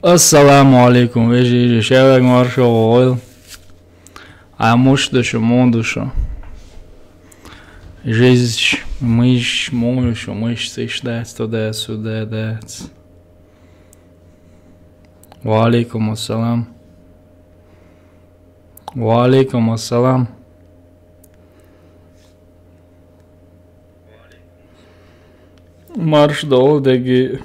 Assalamu alaikum, veja, chega agora o oil. A moça do mundo, Jesus, mas monge, mas seis dez, toda essa, dez. Wa alaikum assalam. Wa alaikum assalam. Marş doldagi.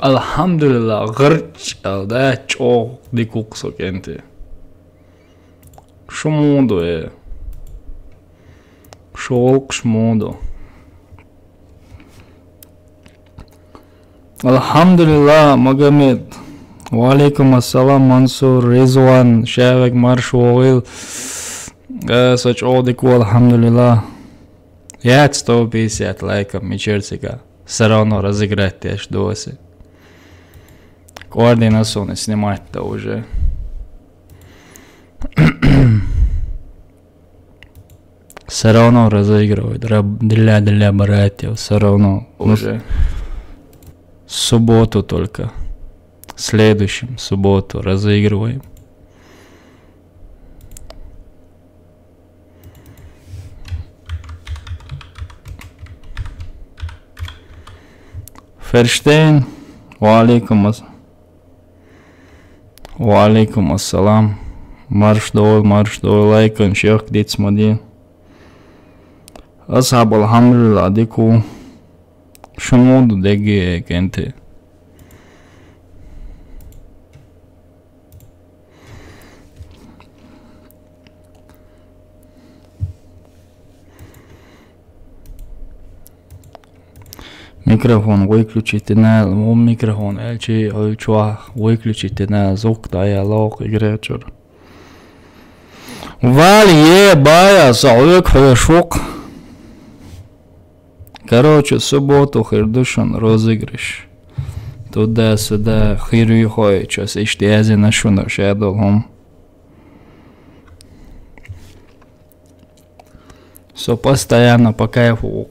Alhamdulillah, gırç da çok dikuk sokenti. Şu mundo Şu mundo. Alhamdulillah, Magomed. Wa alaikum assalam, Mansur, Rizwan, Shavak, Marsh, Oil. Saç oldiku, alhamdulillah. Я 150 лайков, мечерцика. Все равно разыграть я ждусь. Координацию снимать-то уже. Все равно разыгрывают. Для братьев. Все равно уже. Субботу только. Следующем субботу разыгрываем. Ферштейн, ва алейкум ассалам. Марш дой, лайкан, шех, дец мади. Асхаб, алхамдулилlah, дику. Шумуду деги кенте. Микрофон выключите на микрофон, элчи альчуа выключите на звук, да я лог играчер. Валье бая салвек фешок. Короче, субботу хирдушан розыгрыш. Туда-сюда хирю хой, час иштиази нашуна шадолхом. Все постоянно по кайфу.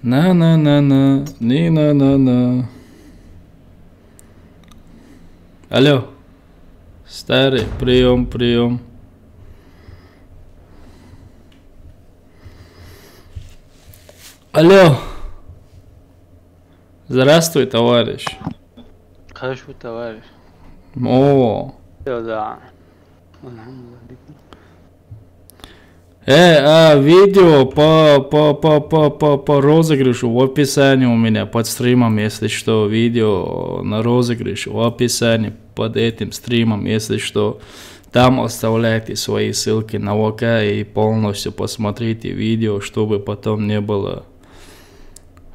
На-на-на-на, ни-на-на-на. Алло. Старый, прием. Алло. Здравствуй, товарищ. Хорошо, товарищ. О. Да. Видео по розыгрышу в описании у меня под стримом, если что, видео на розыгрыш в описании под этим стримом, если что, там оставляйте свои ссылки на ВК и полностью посмотрите видео, чтобы потом не было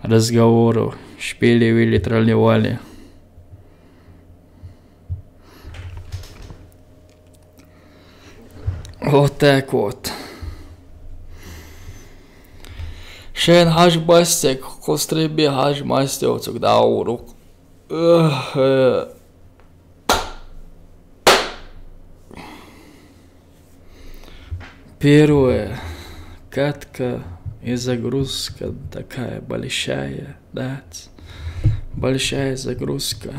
разговоров, шпили-вили, тролливали. Вот так вот. Шен хаш бастек, костреби хаш мастер, цугда урук. Первая катка и загрузка такая большая, да, большая загрузка.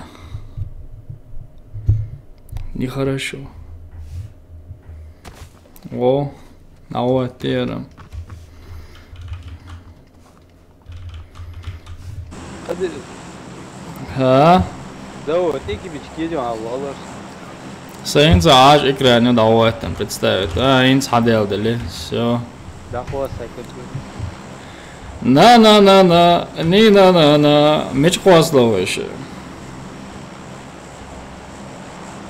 Нехорошо. О, наватером. ها Давайте бички Allah. Sayın ağaç ekranı davetten представит. Инц hadel deli. Все. Да хвастайка. На. Меч хвастал еще.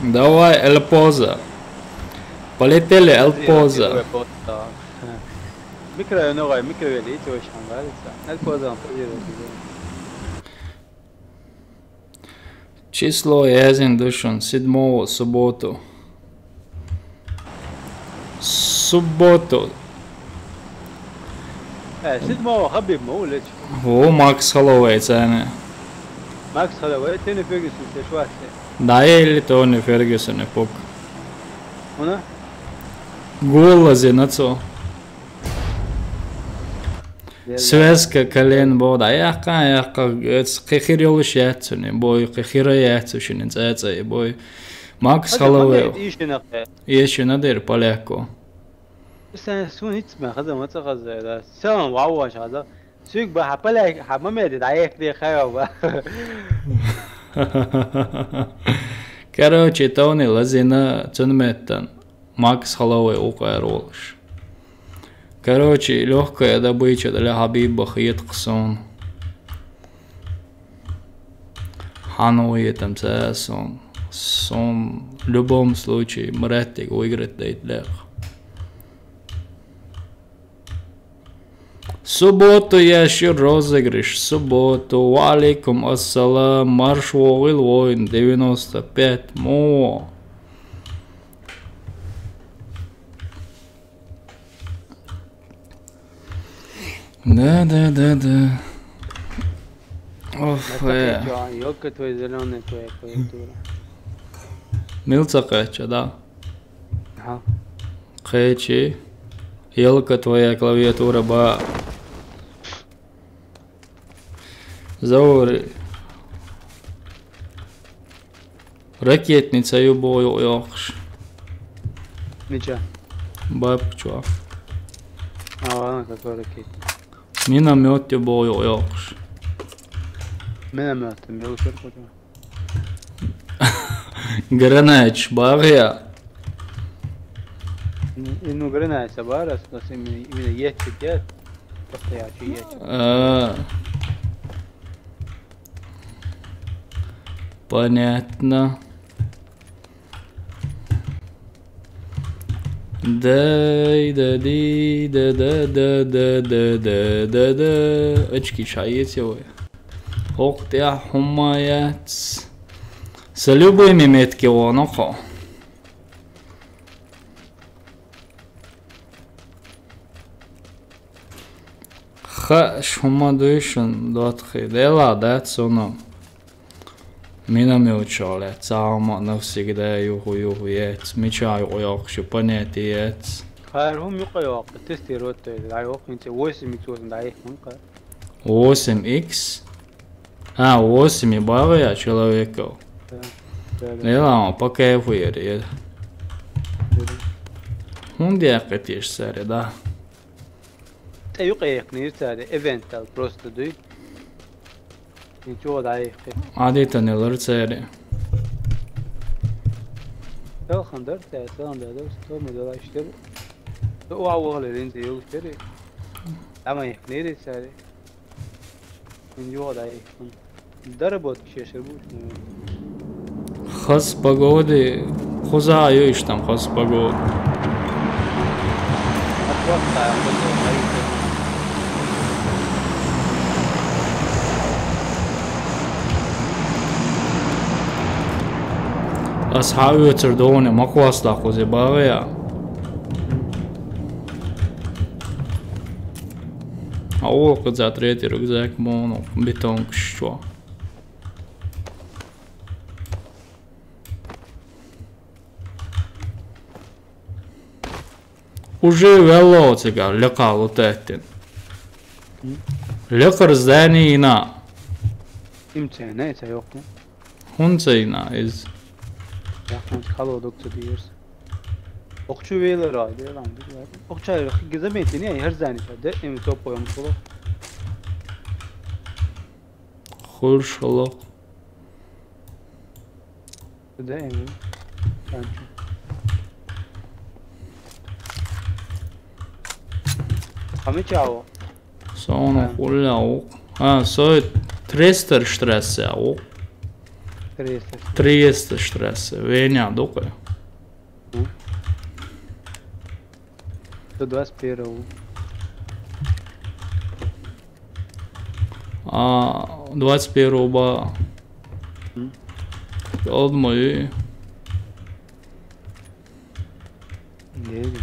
Давай, эльпоза. Полетели эльпоза. Микро новая, микро велите очень нравится. Эльпоза Число язин душон 7 субботу. Субботу. 7 حبيب مولد. هو ماكس هولووي ثاني. ماكس هولووي تاني فيرجسون شو Да, или Тони Фергюсон и Пук. هنا؟ Голозе на цо. Связка колен бода. Яка қихир ёлыш яцуни, бой қихира яцушини цацай, бой. Макс халавео. Ещё надер поляко. Sen sun hiç mi kızım hiç kızım sen vav aşağıda sürekli bu hapalak hamam edin ayak diye kayıyor. Короче, Тони лазина цунметтан. Макс халавео укайролыш. Короче, легкая добыча для Хабиба Хиетксон. Хануи там цесон. Сон в любом случае Мреттик выиграет дейтлех. Субботу я еще розыгрыш. Субботу. Валикум ассалам. Марш Вогил Воин 95. Мо. Да. Оф, Yok твой зеленый твоя клавиатура. Милца Кэча, да? Ага. Кэчи. Елка твоя клавиатура ба. Заури. Ракетница юбою йохш. Ничего. Бабчуа. А ладно, какой ракет. Миномет юбою йохш. Миномет, я уже понял. Гранач, багя. Ну, гранач, собарас, но именно есть сидят. Постоячий есть. Понятно. Да. Очки шаете вы. Ох ты ахумаяц. С любыми метки он охо. Шума дышен дотхи. Дела дацуном. Миномёчале, цама навсегда юху яц. Мечаю ойохшу понятие яц. خير هم يقيوا تستي روت دايوق انت 8 ميكسوس دايق منقى 8x. 8 багая человеков. Дела по кайфу ере. Хунде акатиш саре, да. يقيق نيرتاد ايفنتال просто دوي ничего дайق عادة الارتساري لو خندرت سان ده تو مدلا اشتري تو اول انت يشتري اما يخنيري ساري نيجوا دايق ضربت شيشربوش خاص погоды خزايو иштам خاص погоды اتوقع أصحابي يتردوني ماكو أصلا خوزي باغيا أول قد за третий рюкзак моно бетонг что уже вело цигар лекал тетин лекар зданина امتحانات هيوقفوا هونسينا из Yaxın xalo doktor deyirsən. Oxçu verir aydı lan. Oxçu ayır gəzəməydi niyə hər zənidə emi top qoymuş olur. Xurşalaq. Da emi. Sanki. Kami çao. Sonra xulaq. Soy Trester stresse auch. 300 stresse. Vienā dukai. Do 21. 21 ба. Olmayı. Neydi?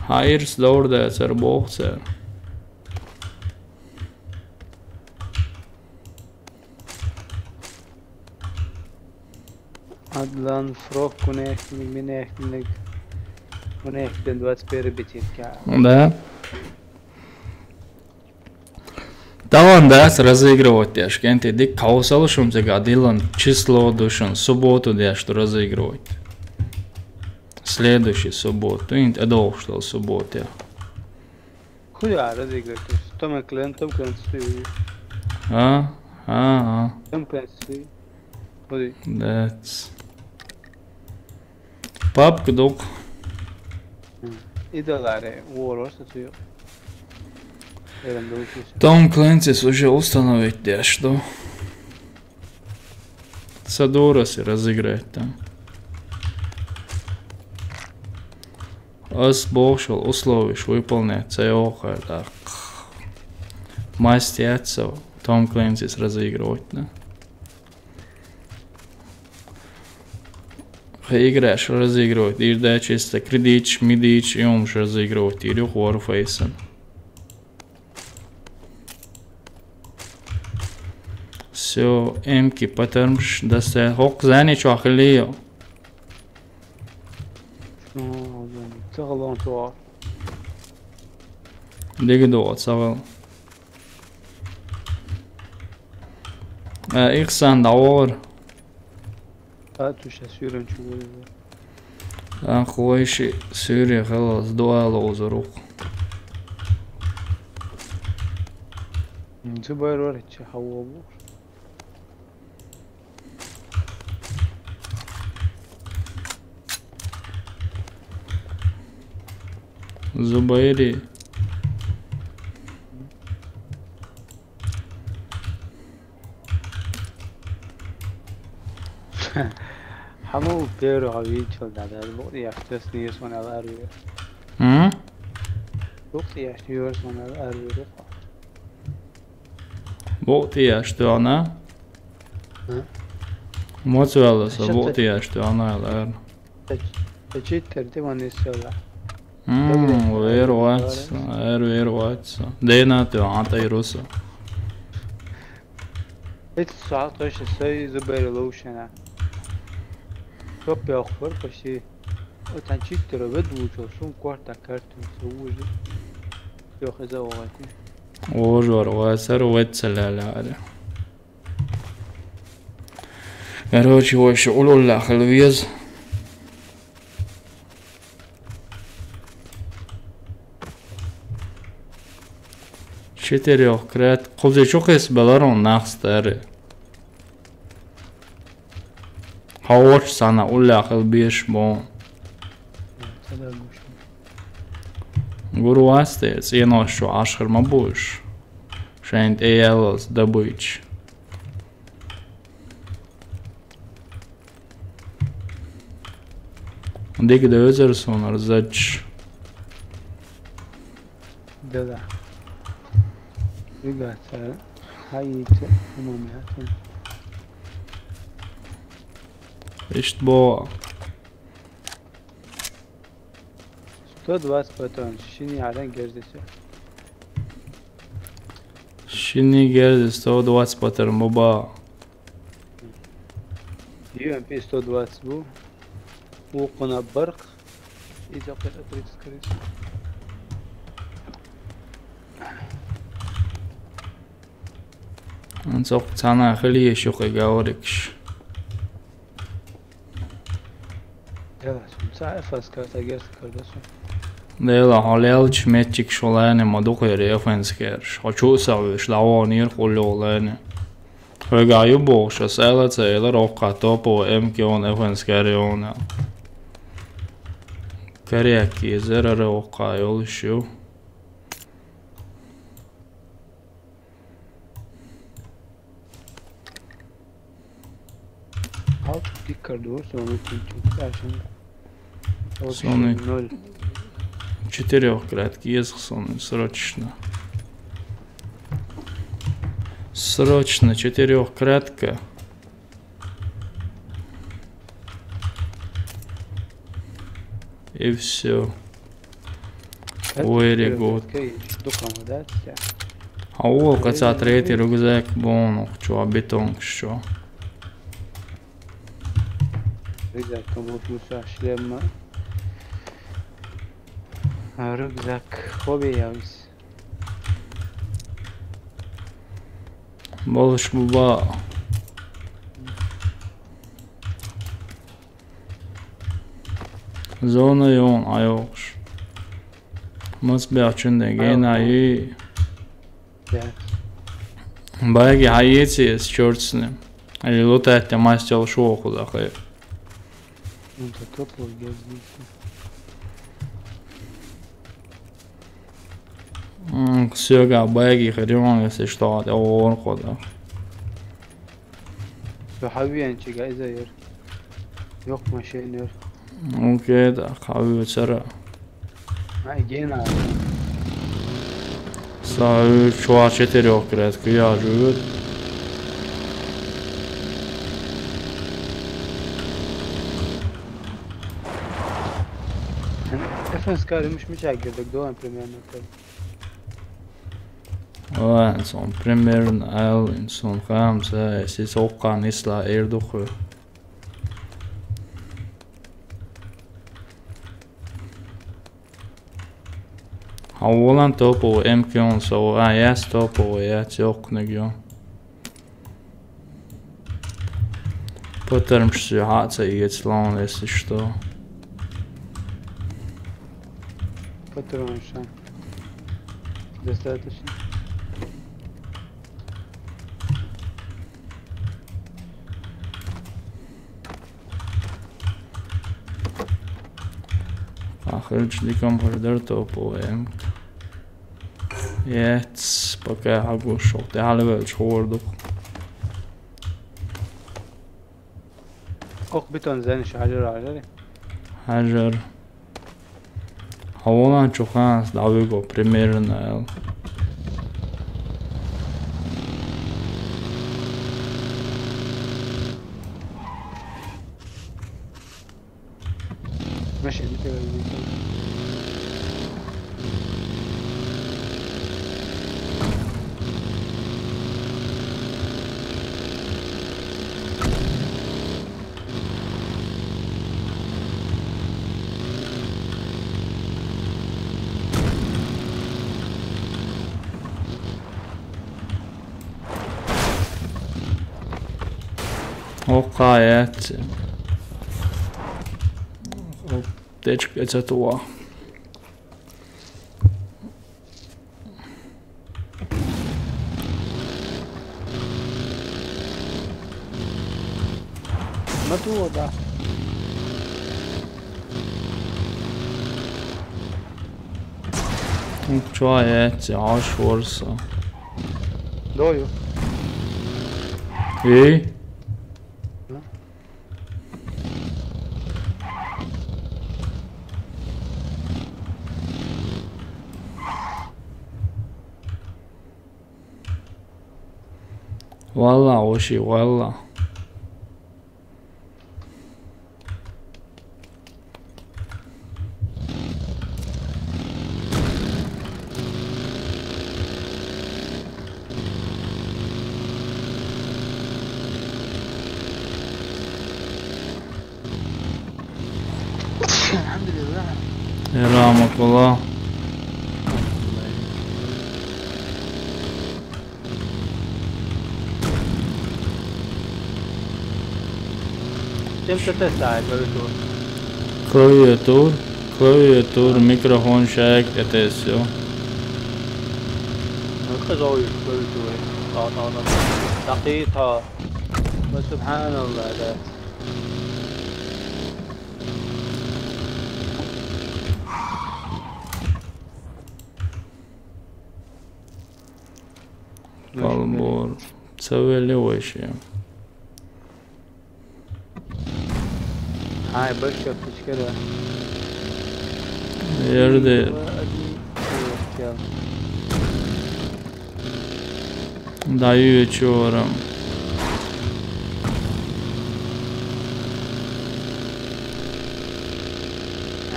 Hayır, slordēts ar boxeru. Adlan Frog connecting, connecting 25 битит. Да. Талан дас разыгрывать я шкенти дик каусалышым зега дилан число душан субботу я что разыгрывать. Следующий субботу, инт эдолштал субботу. Хуя разыгрывать. Том клиент стоит. Том клиент стоит. Ходи. That's. Папка док. İdaları uğraş tutuyor. Elimde uçuyorsun. Tom Clancy's уже установить я что. Садораси разыграть там. Ас бошел условишь выполнять цеоха так. Мастятся Tom Clancy's разыгрывать, да. Играешь разыгрывать, и да чисто кредич, мидич, и он же разыгрывать, или Warface. Все, эмки, патермш, да се, хок занич ахлио. Sağlam tuğar. Диги доот, савал. Ихсан давар. Tuşa sürün çubuğu. Ахуайши, Сирия, خلاص, дуала озарух. Zıbayır var hiç hava bu. Зубайри. Hamı bir abi çaldı. Bu yaşta snirs man arıyor. Bu yaşıyor man arıyor. Вот я что она? Моцвеллас, вот я что она, наверное. Çeçitler de man istiyorlar. Веруется. Дейна ты антай руса. Hiç saat kaçta sayı zıbayır loşana. Çok bir akbar başı. O tançitler ve duçosun kuarta kartın soğucu. Yok eza oğati. Ожор, васер, вецеляля. Короче, вообще улула хлвез. Четырех крат. Кузичок из Беларон нахстари. Хауч сана улла хлбеш бон. Guru asties ienošu ašarma būšu. Šeit ielas dabūč. Dik dözers un ar zač. Dada. Rügatsa. Hayıtı. Umumiyatın. İşte bu. 120 patron. Şimdi halen gezdesi. Şimdi geldi 120 patron baba. UMP 120 bu. وقنا برق إذا قد أدرك سكريت Çok sana خليه شوقي قاوركش. يلا ساعة فاسكارتا جرس كردسو. Dela halelč metik šolēne madukeri efenskērš. Hoču saviš lavonir huljolēne. Höga jubošas LCL rokka topo MK-on efenskērjonā. Karieki zera rokka jolšu. Alt dikkardı sonra çünkü karşında. Sonra 0. 4-кратки езхсон срочно. Срочно 4-кратка. И все. Very good. А о, каца третий рюкзак, бону, что бетон, что. رزقك موجود шлем. Рюкзак. Хобби явись. Болыш буба. Zona yoğun ayokş. Mas bir açındı gene ayı. Bayagi hayıtsız çörtsünü. Ali lota etti mas çalışı okuda hayır. Unta toplu gezdiyse. Söga bayagi xiriyon ese ştaat oğun koda. Sahabiyen çıga izayır. Yok maşinör. Okey da kahve çara. Ha gene. Sağ çoğu çeteri okret kıyacı. Efendim karımış mı çekirdik doğan premierine tabi. En son premierin en son kamsa siz okkan isla erduku. Havalan topu MK så jag stoppar och jag tjocknar ju. Потом hat sig ett slån läser что. Patron şan. Достаточно. Ахырчником хурдар топу Yes, пока хагу шок. Det hade väl çordu. Ok beton zeni şalir alır. Hajar. Havalan çok hans davigo premierin el. ماشي انت O gayet. Deci că tua. ما توضع Gayet yavaş varsa. Doyu. İyi. Valla o şey valla. Elhamdülillah. Rahmetullah. امتى تسعى كلوتور؟ Klaviatur, mikrofon شاك اتسيو. القضاوي كلوتور. دقيقة. وسبحان الله ده. Kalbor. تسوي اللي وش يعني. هاي بشر تشكرها. Yerde dayı içiyorum.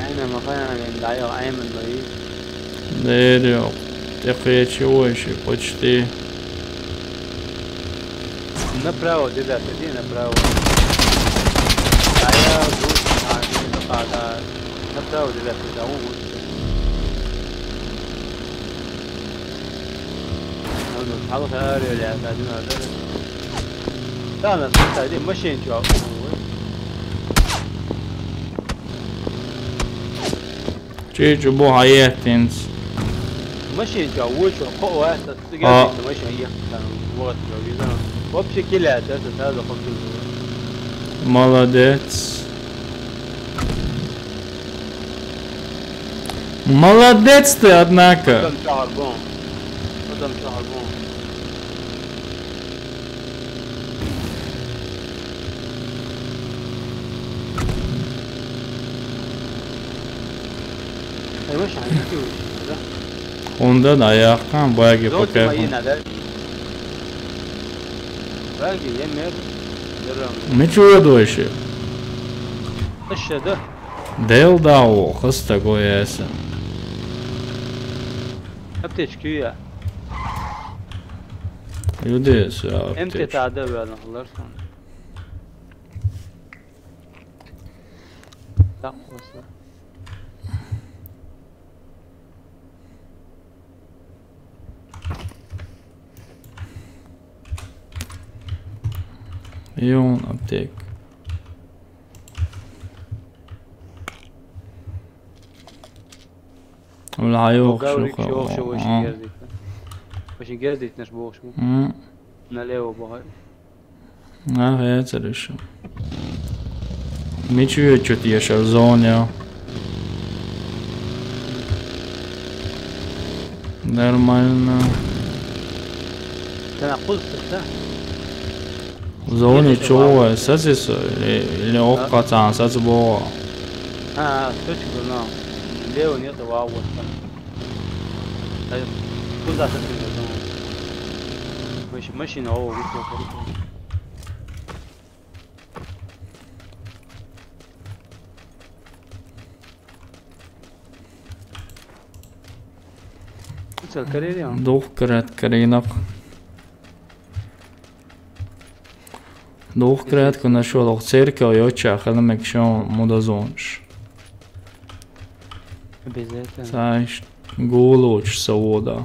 احنا مكاننا ندعيه ايمن ضعيف. Değer yok. Tekrar o işi почти. Направо, ребята, иди направо. معايا بوت عندي قاعدة نبدأ ولا لا مو بوت حاطط اري اللي قاعدين هذول لا انا قاعدين ماشيين جو تيجي بو حياتينز ماشيين جو وش قوة قاعدين ماشيين هي وقت جو وبشكل اساس هذا خطوط молодец молодец ты однако قدم شهر بون قدم شهر بون اي مش عندي onda da ayaktan باقي زود ما بكيف ينادى باقي يمر ничего дольше ايش ده Dėl davo, kas tego esi? aptečkiye Judėsiu, امتى تعدى بقى خلاص لا وصل Jón aptek. ولا هيوخ شو وش جردت نشبوخ شو نلاقيه بهاي это решил. Ничего, что-то я сейчас в зоне. Нормально. أنا قلت ده В зоне чего? Садись или оккатан, садись бо. تشكر نعم ليه نيت واو طيب كل ده ماشي نهو Dohkret Karinak. Dohkret, kad našao dok cerkev i očah, ali mek šo mudazonš. Sajš guluč sa vodā.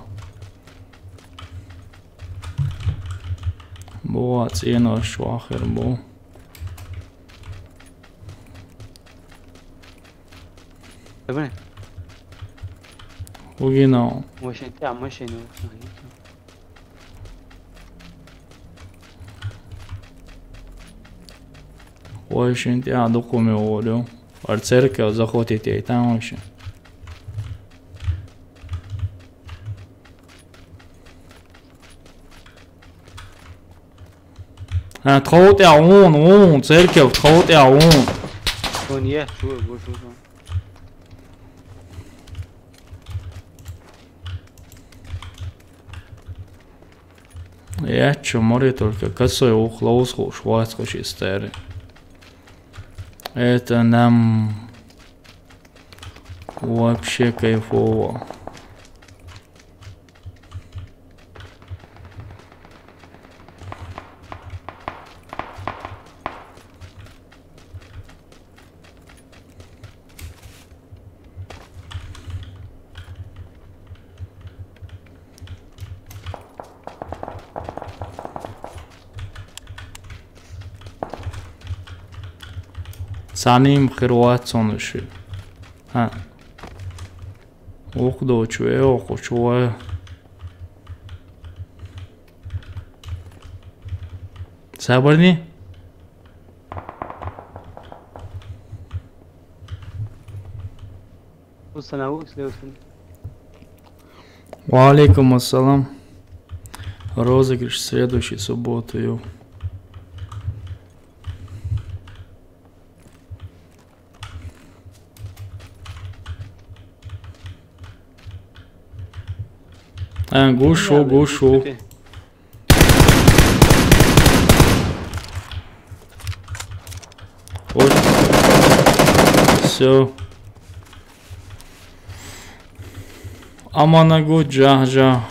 Boāts ienoš vahir bo. تمام وجينا مش انت ماشي Hoje a do come olho. Ar cerkev zahoditi i tamo še. تخوت يعون cerkev تخوت يعون. ونيه شو Я чё, море только косой ухлоусху швайцку шестери. Это нам вообще кайфово. Sanim Hrvatson še. Okdoču, evo, hoću Sabarni? Валейкум ассалам. Розыгрыш в следующую субботу. Гушу. Вот. Все. Аманагу джа.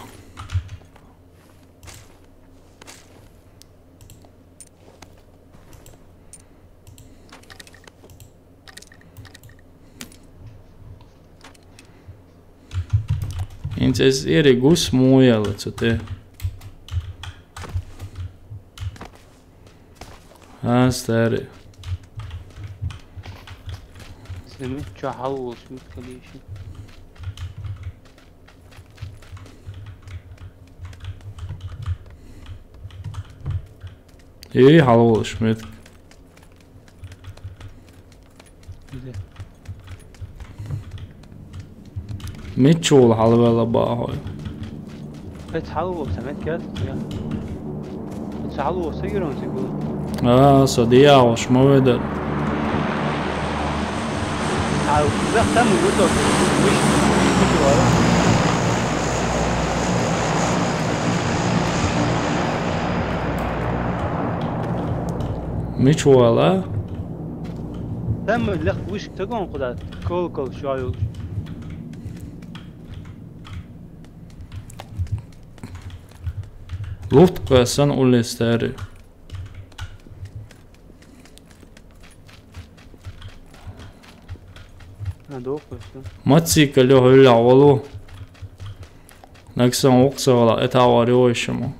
Viņš ir gus mojala, co te. Stari. سمعت شو حوص متكليش İyi havalı Schmidt. Mitchell halvela bahoy. بس حوص سمعت كده بس حوص يجرون تقول صديقه شموده. لا تم يقول Mitchell لا تم لخ وش تقون قدرت كل شوي Luftkassen Ulle Stari. Matsikal jo hyllä olu. Näksen oksalla etävari oishamu.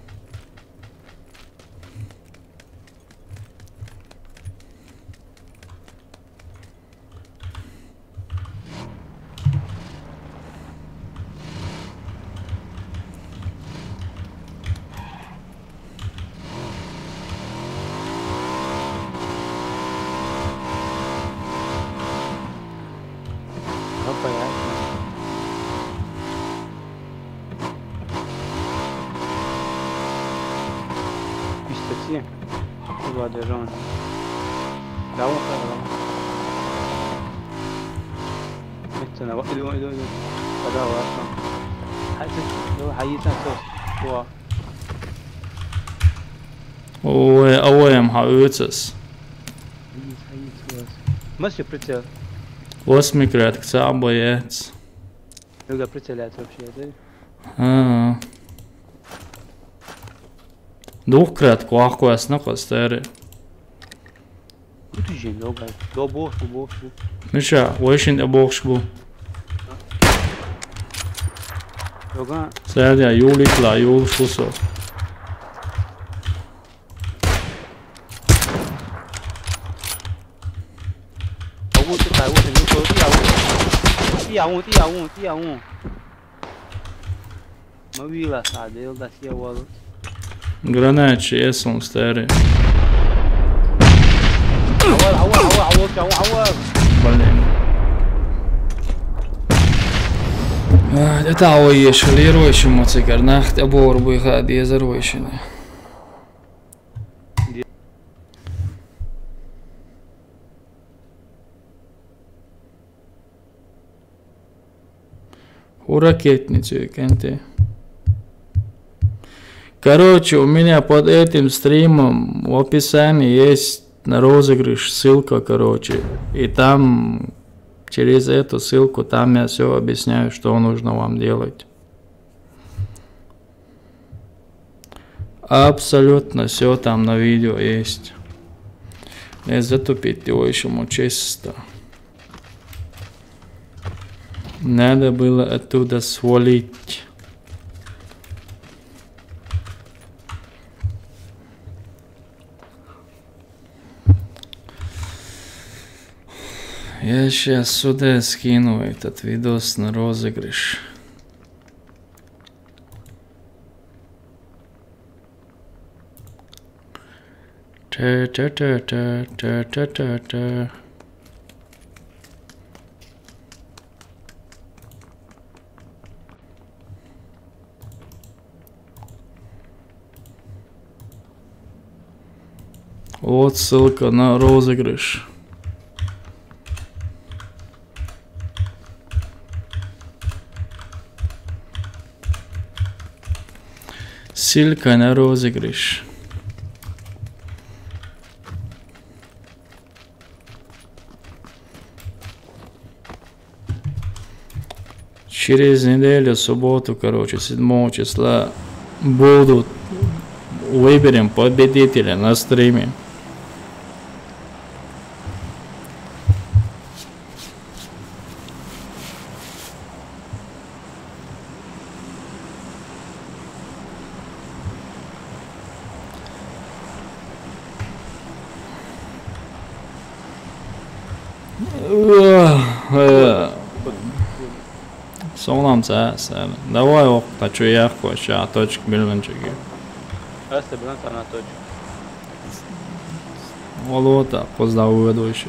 Овоем хавицас. ماشي بريتيل Osmikrāt, kas abojies. يبقى بريتيلات вообще Duhkrāt, ko ahkojas nakostēri. Kuti žen, dobra. Do bošku. Mišā, oišin te bohšbu. Dobra. Sēdjā jūliklā, jūlškuso.第二问ما ويلا سعدي يلا سيا والله Granēči iesums tēri. عوال Блин. Это оиеш, лируешь ему цикар, нахт, обор буйха, диезаруешины. У ракетницу, кенты. Короче, у меня под этим стримом в описании есть на розыгрыш ссылка, короче. И там, через эту ссылку, там я все объясняю, что нужно вам делать. Абсолютно все там на видео есть. Не затупить его еще чисто. Надо было оттуда свалить. Я сейчас сюда скину этот видос на розыгрыш. Та-та-та-та-та-та-та-та. Вот ссылка на розыгрыш. Ссылка на розыгрыш. Через неделю, субботу, короче, 7 числа выберем победителя на стриме. Солнам сэр. Давай оқта чуяқ қоша точка билманчаги. Аста билан тана точка. Олота қоздау ведойши.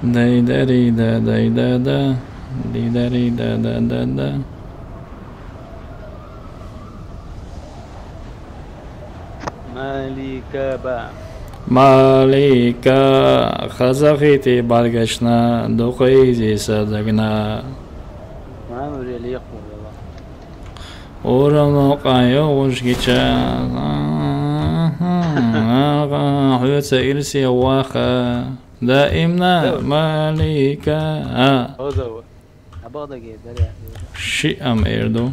Дай да ри да дай да да ди да ри да да да да. Малика хазахити баргашна духайзи садагна. Орано қайо ушгича хуйца ирси ваха دائمنا مالكا هو أبغى جيد شيء أم إردو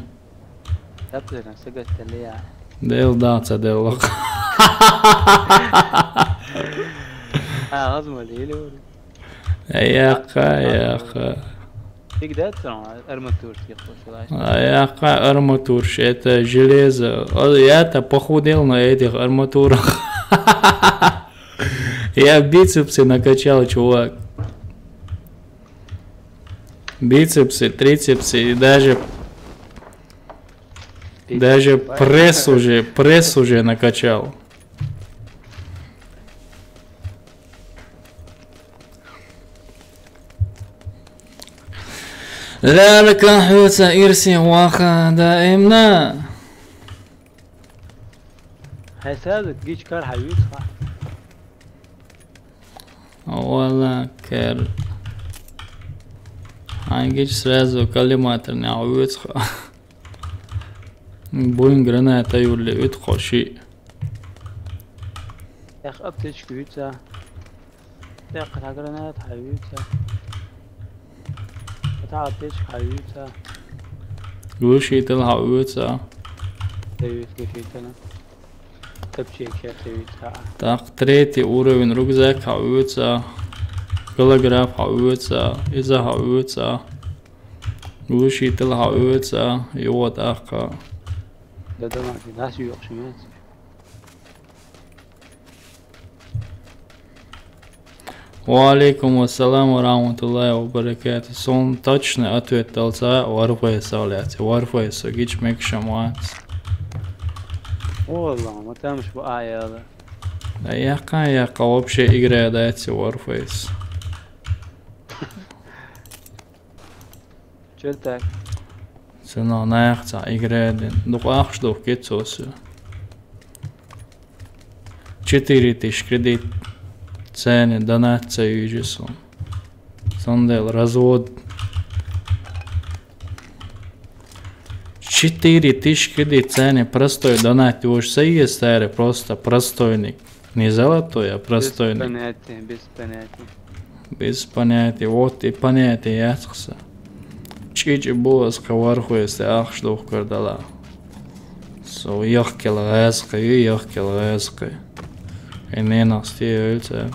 أبغى سجت اللي ديل داتا ديل لق غزمة ليلي يا أخا تقدر ترى أرمتور تيخوش يا أخا أرمتور это железо я-то похудел на этих арматурах. Я бицепсы накачал, чувак. Бицепсы, трицепсы и даже пресс уже накачал. لا لك حوت إرسي واخا دائمنا. هسادك جيش كار حبيبي والله كر هنجيش سразу коллиматорный ауёцха بوين граната юлли утхоши ياخ ابتش كويتا ياخ гранат حبيبتا تعطيش حبيبتا глуши тел ауёца تبيت كويتنا Так, третий уровень рюкзак хауется, голограф хауется, иза хауется, глушитель хауется, и вот ахка. Валейкум ассалам ва рахматуллахи ва баракату. Сон точный ответ толца Warface авляется. Warface, гич мек шамуац. والله ما تمش بقى هذا يا вообще играет эти Warface. Что так? Цена наехца играет. Ну ах что кецосы. 4000 кредит цены донация южесом. Сондел развод. 4000 кредит цены простой донат. Ты уж сей старый просто простойник. Не золотой, а простойник. Без понятия. Вот и понятия ясхса. Чичи булас кавархуэсте ах что кардала. So яхкел гаска и яхкел гаска. И не настеется.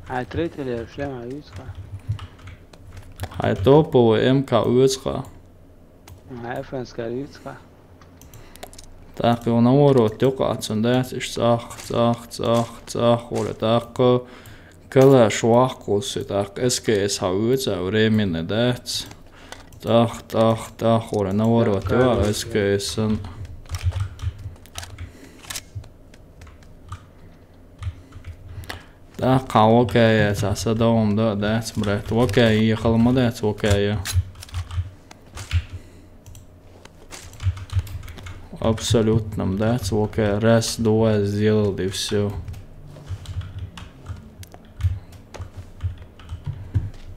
عتريت الأفلام على يوسخا هاي توبو ام يوسخا هاي فرنسكا يوسخا تاقي ونورو تقع تسندات صاخ ولا تاق كلا شواقوس تاق اسكيس هاويتا وريمين دات تاق ولا نورو توا اسكيسن تاقع وكايا تاسا دوم دات برات وكايا خلمدات وكايا Абсолютно, да, только раз, два сделал и все.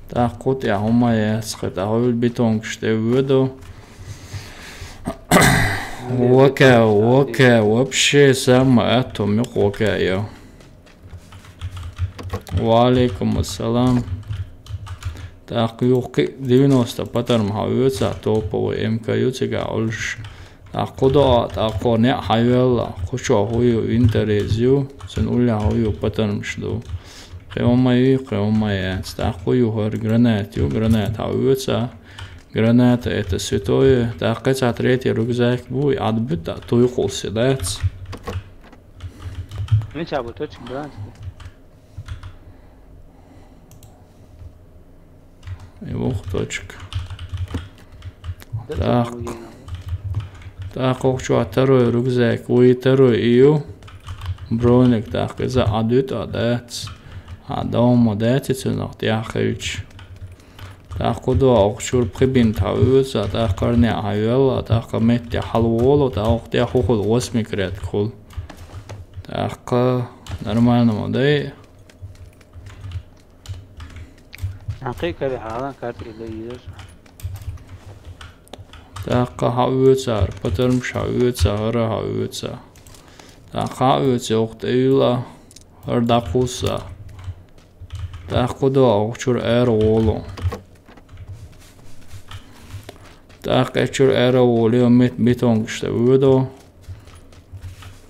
Так, вот я умею сказать, а вы бетон что веду. Окей, вообще самое это окей. Валейкум ассалам. Так, юқи 90 патарм хавюца топовый МК юцига олш. Так, куда так не хайвелла, куча хую интерезю, сен уля хую патарм шду. Қеомай, так хую хор гранат хавюца. Граната это святое. Так, это третий рюкзак буй отбита, туйхул седец. Меча бы точек гранат. Его точка. Так. Так, хочу второй рюкзак. Вы второй ее. Броник, так, за адут адец. А дома децится noch тяхач. Так, куда хочу прибин тавюца, так, карне айвела, так, метти халволо, так, те хохол 8 крет кул. Так, нормально модель. حقيقة حالا كارت إلى Так, хавюца, потом шавюца, хара хавюца. Так, хавюца, ухтейла, хардакуса. Так, куда ухчур эроло. Так, эчур эроло, мит битонг штавюдо.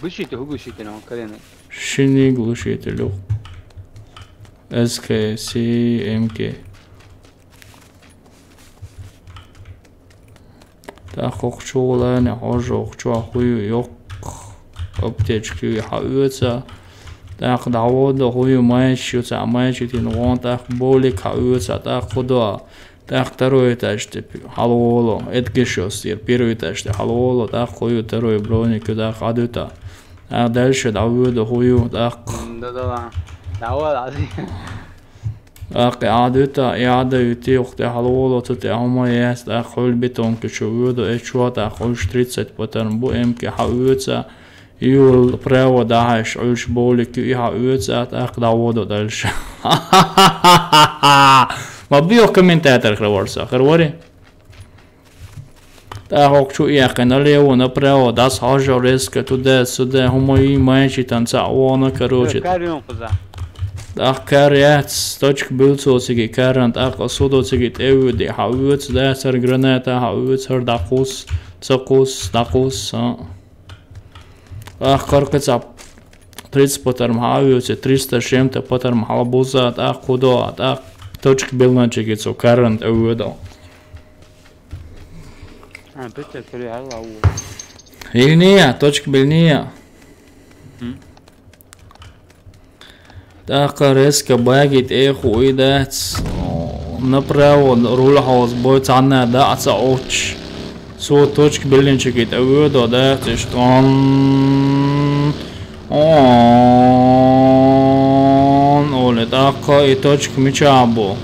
Глушите, глушите нам колено. Шини глушителю. СК, СМК. Так, хочу лайне, хочу хую yok. Аптечки хавюца. Так, давода хую майчуца, майчутин вон так боли хавюца, так куда. Так, второй этаж, халволо, эдгешос, первый этаж, халволо, так хую второй броник, так адута. Так, дальше давода хую, так. Да. Давай. Так, адута, ядаюти, ухте халволо, тут амаяс, так хул бетон, кичувуду, эчуа, так хулш 30 паттерн, бу эмки хавюца. Юл право дахаш, ульш болик, и хавюца, так давода дальше. Мабио комментатор хрворса, хрвори? Так, хочу ехать налево, направо, дас хажа резко туда, сюда, хумои майчи танца, вона, короче. Так, каряц, точка билцоцigi, карант, так, судоцigi, тевуди, хавюц, дасар граната, хавюц, хардакус, цакус, дакус, Так, каркаца, 30 паттерм хавюц, 300 чем-то паттерм халбуза, так, куда, так, точка билначиги, цо, карант, эвудо. Ильния, точка бельния. Так, резко багит эху и дац. Направо рулхаус будет анна даца оч. Со точка бельнички эвудо дац, что он оле, так, и точка мечабо.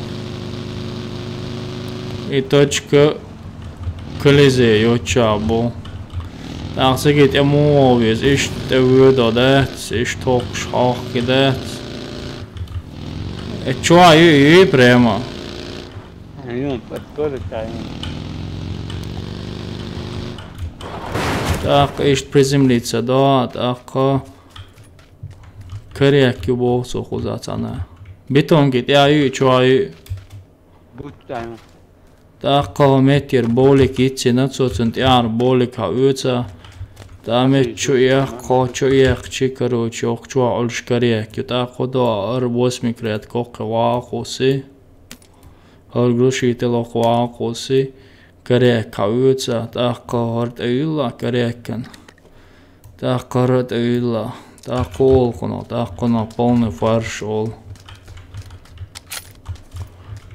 И точка Колизей, очабо. Так, сегит эмовис, иш эвудо дац, иш ток шахки дац. Чуа и прямо. Так, иш приземлиться, да, так. Коряки босу хузацана. Бетонгит, я и чуа и. Так, метр болик идти на 100 яр болик хавюца. Там чуях чи, короче, охчуа ольш коряки. Так, хода ар 8 крет кока вахоси. Ар глушитель вахоси. Коряк хавюца. Так, хард эйла корякан. Так, хард эйла. Так, колконо, так, коно полный фарш ол.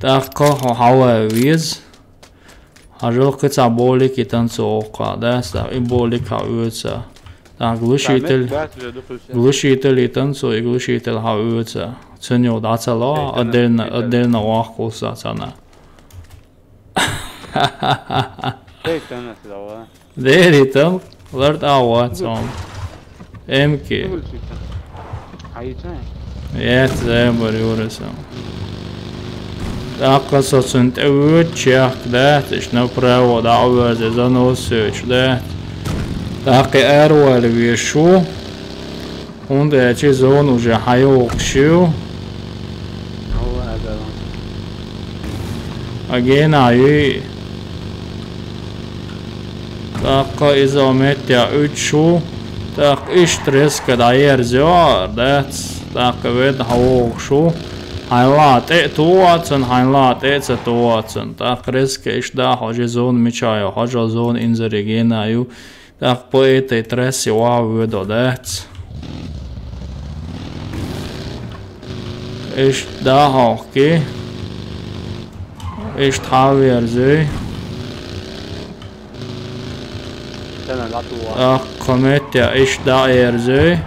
Так, хава виз. Ажалкаца болик и танцовка, да, и болик хавюца. Так, глушитель и танцуй, и глушитель хавюца. Ценю дацала, отдельно вахкуса цена. Дерител, лард ауацом. Эмки. Ет, зебар юрисом. Так, соцент эвучах, да, тиш направо, да, уверзе, заносыч, да. Так, эрваль вешу. Он эти зон уже хайокшу. Agena Taka izometja 3 tak istreska da erzjar det taka ved haushu Hainlaat tuotsen hainlaat etse tuotsen tak reske isda hoje zon michayo hoje zon inzeri gena tak poete tressi wavudo det isda hoki ist havierzui Kometja isda erzui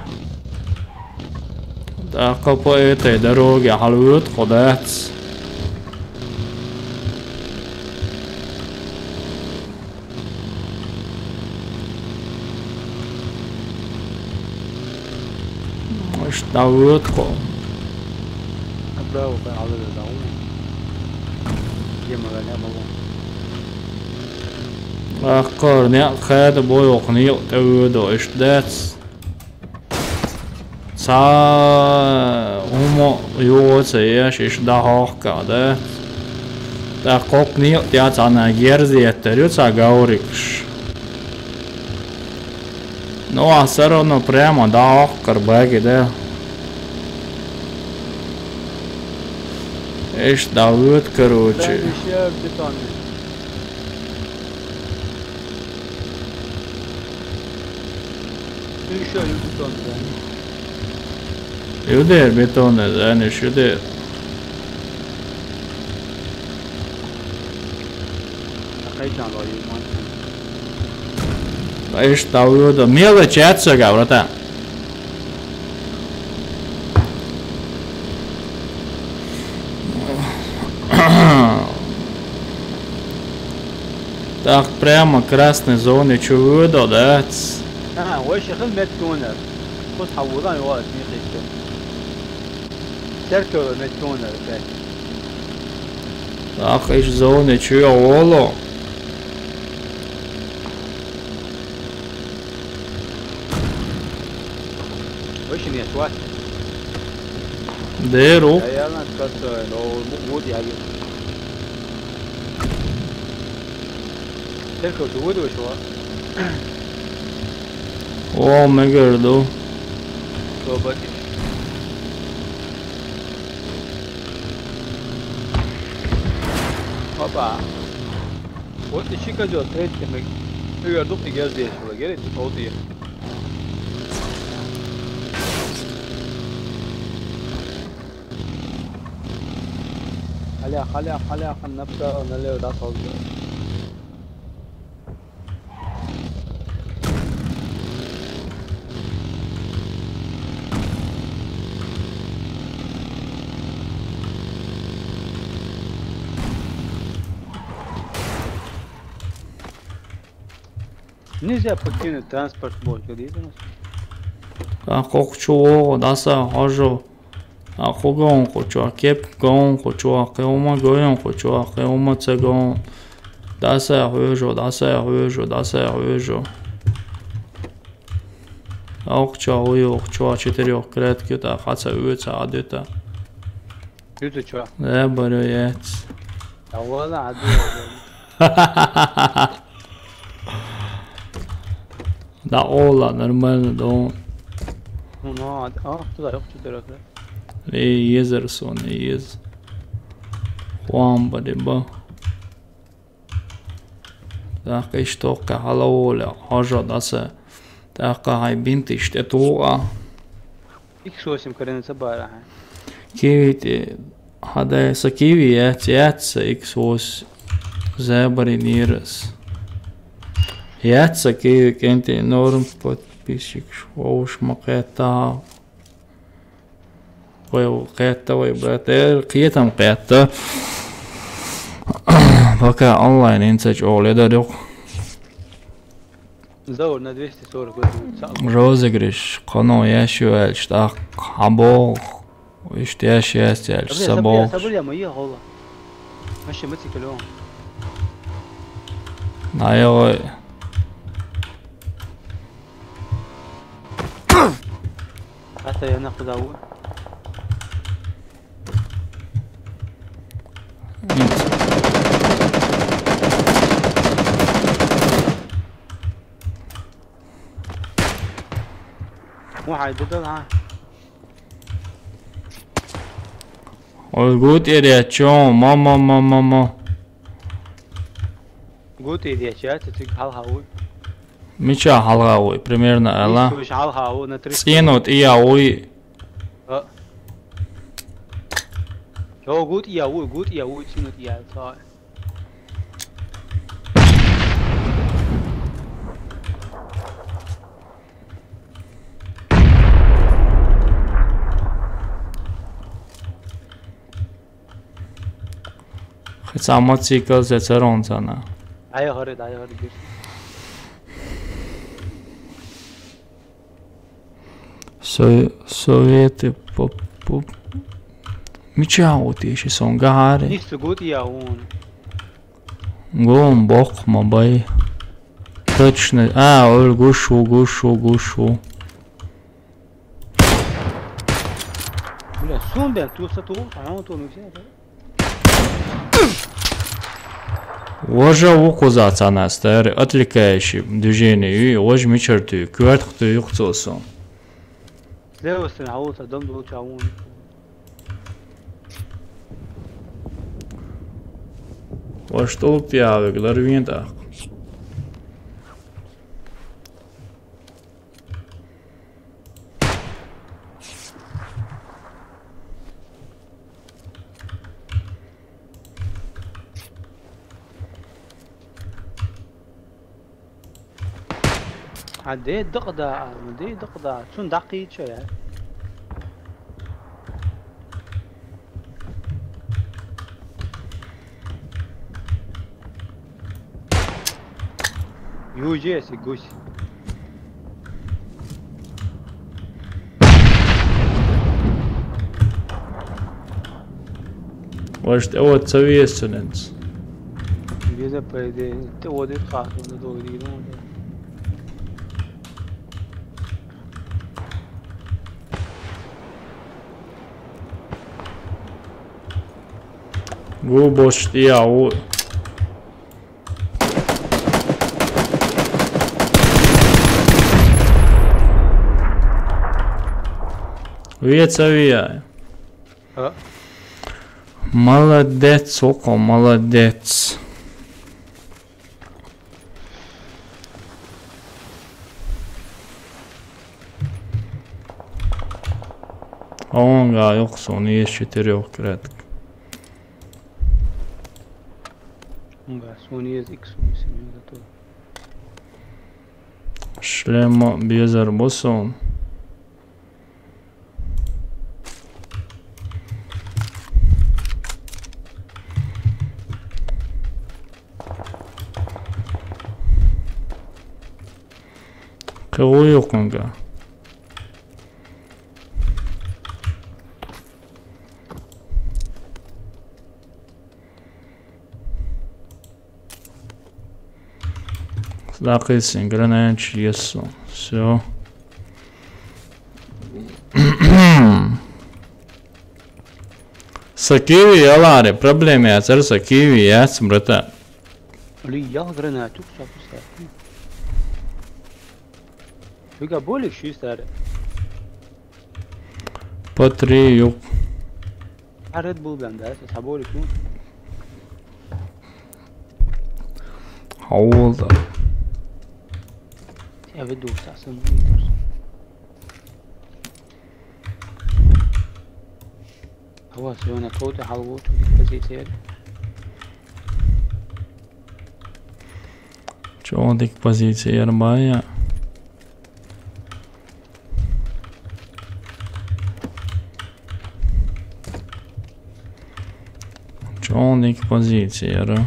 Taka poete dorogi halut kodets Isda utko Bravo ben alırız da onu. Yemeden yapalım. Akkar ne kayda boyok ne tevdo isdets Sa homo juotsejas isda hokka det Ta kokni tiatsana gerzietter jutsa gauriks No asarono prema da hokkar bagi det Isda ut короче Ben bir şey bir tane. Bir şey bir tane. Juder betone zaniš juder Heyecan var yuman. Isda ut meleči atsega brata Так прямо красной зоны чудо, да? وش خل متكونر خذ حوضان واقف ميخيته تركو متكونر Так из зоны чудо. وش نيتوات Деру. يا انا تكسر لو مودي عليه تركو تود وش هو О, me gördü. Roboti. Hoppa. Вот и чика идет, третий мы. Gördük ki gel diye şurada gel ettik oldu ya. خليها نبدأ ونلعب ده صوت. Нельзя покинуть транспорт блока, видно? Как хочу, да са хожу. А хугон хочу, а кеп гон хочу, а кеума гоyon хочу, а кеума цегон. Да са хожу, да са хожу, да са хожу. Акча ой, акча 4 клетки, да хаца üca adeta. Yüzü çuha. Ne bariyet. Ya valla hadi. Da ola normalno da on. No, hadi. Tu da yok çuha. Jezerson jez. Huamba de ba. Taka istoka halaola haja da se. Taka hai binti shtetua. X8 кореnica bara. Kiviti hada sa kivi jätsa X8 zebari niras. Jätsa kivi kenti enorm подписчик. Уж макета. Ой, брат, قيتم قيتا. Пока онлайн инсач оледа yok. Заур на 240 год. Розыгрыш, коно yaşıyor işte habok. İşte yaşıyor sabok. Sabır ya mıyı hola. ماشي متي كلهم. Nayo. حتى ناخذ اول. واحد بدل ها Ой, gut area, чё, мама. قلت إذا شات تجعلها هو Мича халгауи, примерно, ала. مش عالها هو نتريس Скинут и ауи. هو قلت يا هو شنو يا صار Хотя мотоцикл зацаронцана. هاي هرد جيش Советы по... Мича ауи, еще сон гари. نفسه قلت يا هون Гом бог мабай. Точно. Ой, гушу. ولا سون بين توصلوا عمو تو مشي Ложа укузаться на старый отвлекающий движение и ложь мечертую, квартхту юхцосу. ليه سنعوت دم دو تعون Во что пьявы, гларвинта. عدي دقدا شون دقيق شو يعني يوجي سيجوش Во что вот советственность. بيزا بايدي تودي خاطر دوري Губош яу. Вецавия. Молодец, око, молодец. А он гаёксон из 4 кратко. Sony X Шлема без арбусон. Кого ёкнга? Лакайся, гранач, есу. Все. Сакиви ялари, проблеми ацар сакиви яц, брата. Ли ял гранату, шапуса. Вига болик ши старе. По 3 юг. А Red Bull бенда, саболик ну. Ауылда. Я веду сасын. هو سوينا توتي حلوت позиция. Чёдик позиция ярбая. Чёдик позиция яра.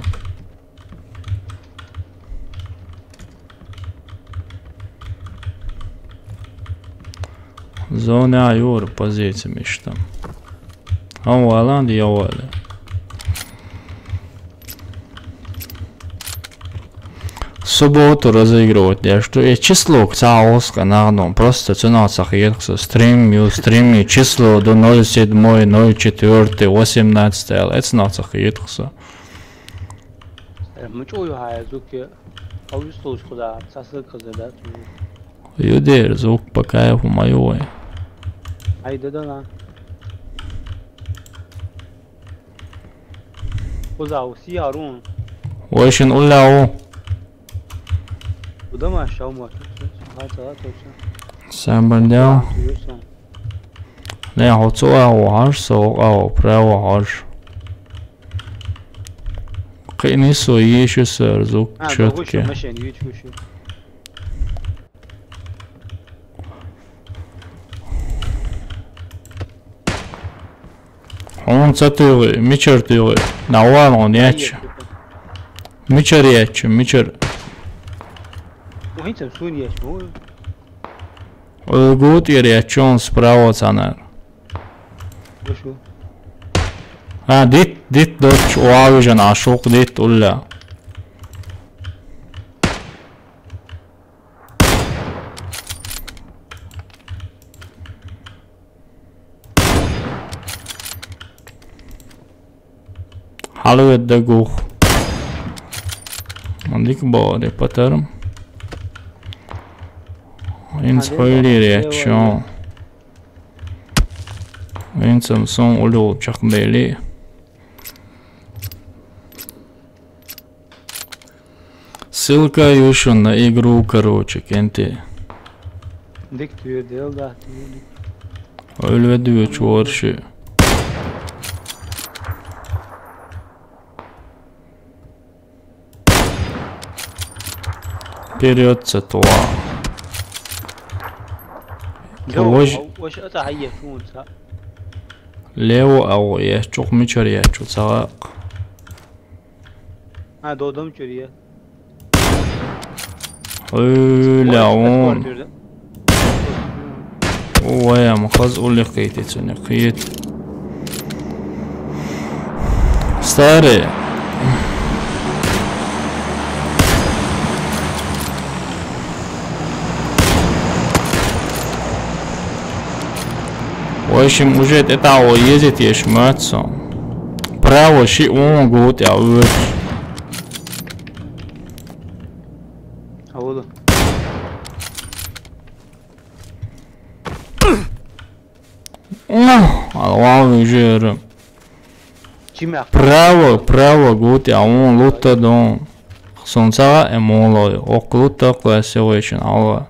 Зона юр позиция мечта. Аланд я валя. Субботу разыгрывать, я что я число цаоска на одном просто цена сахиркса стримми число до 07 04 18 это на сахиркса. Мы чую хай зуки. А вы что куда? Сасыл козада. يدير زوك بكايف ومايوي هيدا ده وزعوا سيارون وإيش نقول له وده ما شاو ما هذا سامبرديو لا هوتسو أو هارسو أو براو هارش قيني سويش سرزوك شتكي مشان يشوشو هون تطيغي ميشر تيغي نوال هون ياتش ميشر ياتش ميشر وين تمسون يا شو قوت يرياتشون سبراو سانر وشو ديت دوتش واوجن عشوق ديت ولا حلو الدقوخ عندك باري باترم این خیلی ریاکشن این سامسون اولو چقبلی ссылка еще на игру короче кенте диктует дел да öyle diyor çuvarşı берется то وش أتعيشون سا ليو أو يشوق ميشر يشوق سواق دودم شريه لعون ويا مخز قولي قيتي تسوني قيت ستاري وإيش موجود إتعو يزيت يشماتسون براو شيء وون قوت يعوش أولا واو يجير براو قوت يعوون لوتا دون خصوصا امولوي وقلوتا كلاسيويشن أولا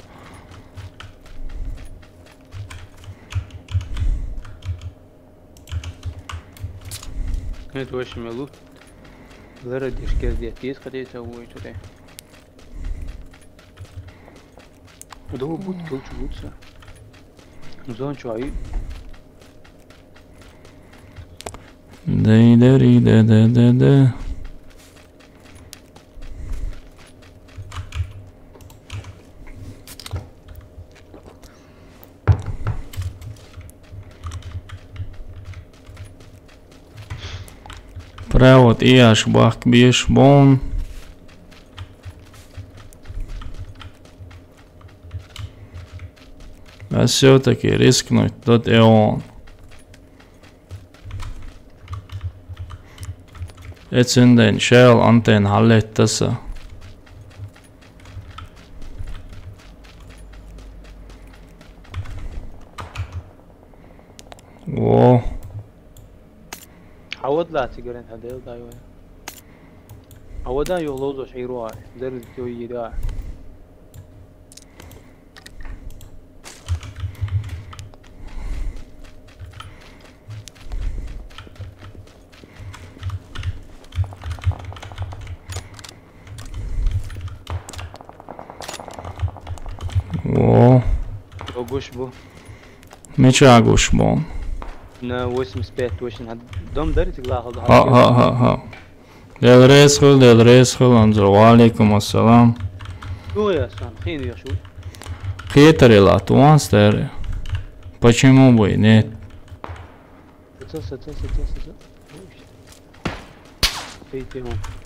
كانت وش ملوت غير ديشكاز دياتيس قد يسوي تري ودو بوت كل شو بوتسا زون شوي داي داري دا دا دا دا Правот и аж бах бьешь бон. А все-таки рискнуть тот и он. Etsynden shell anteen hallittassa. Wow. عوض لا تقرن هذا دايو عوضا يغلوزو شيروا درد توي دا Wow. وقوش بو ميشا قوش بون. نا واسم سبيت وشن هاد دم دريت لاحظ ها دل ريسخل انزل وعليكم السلام شو يا سان خين يا شو Хитрый латуан старый. Почему бы и нет?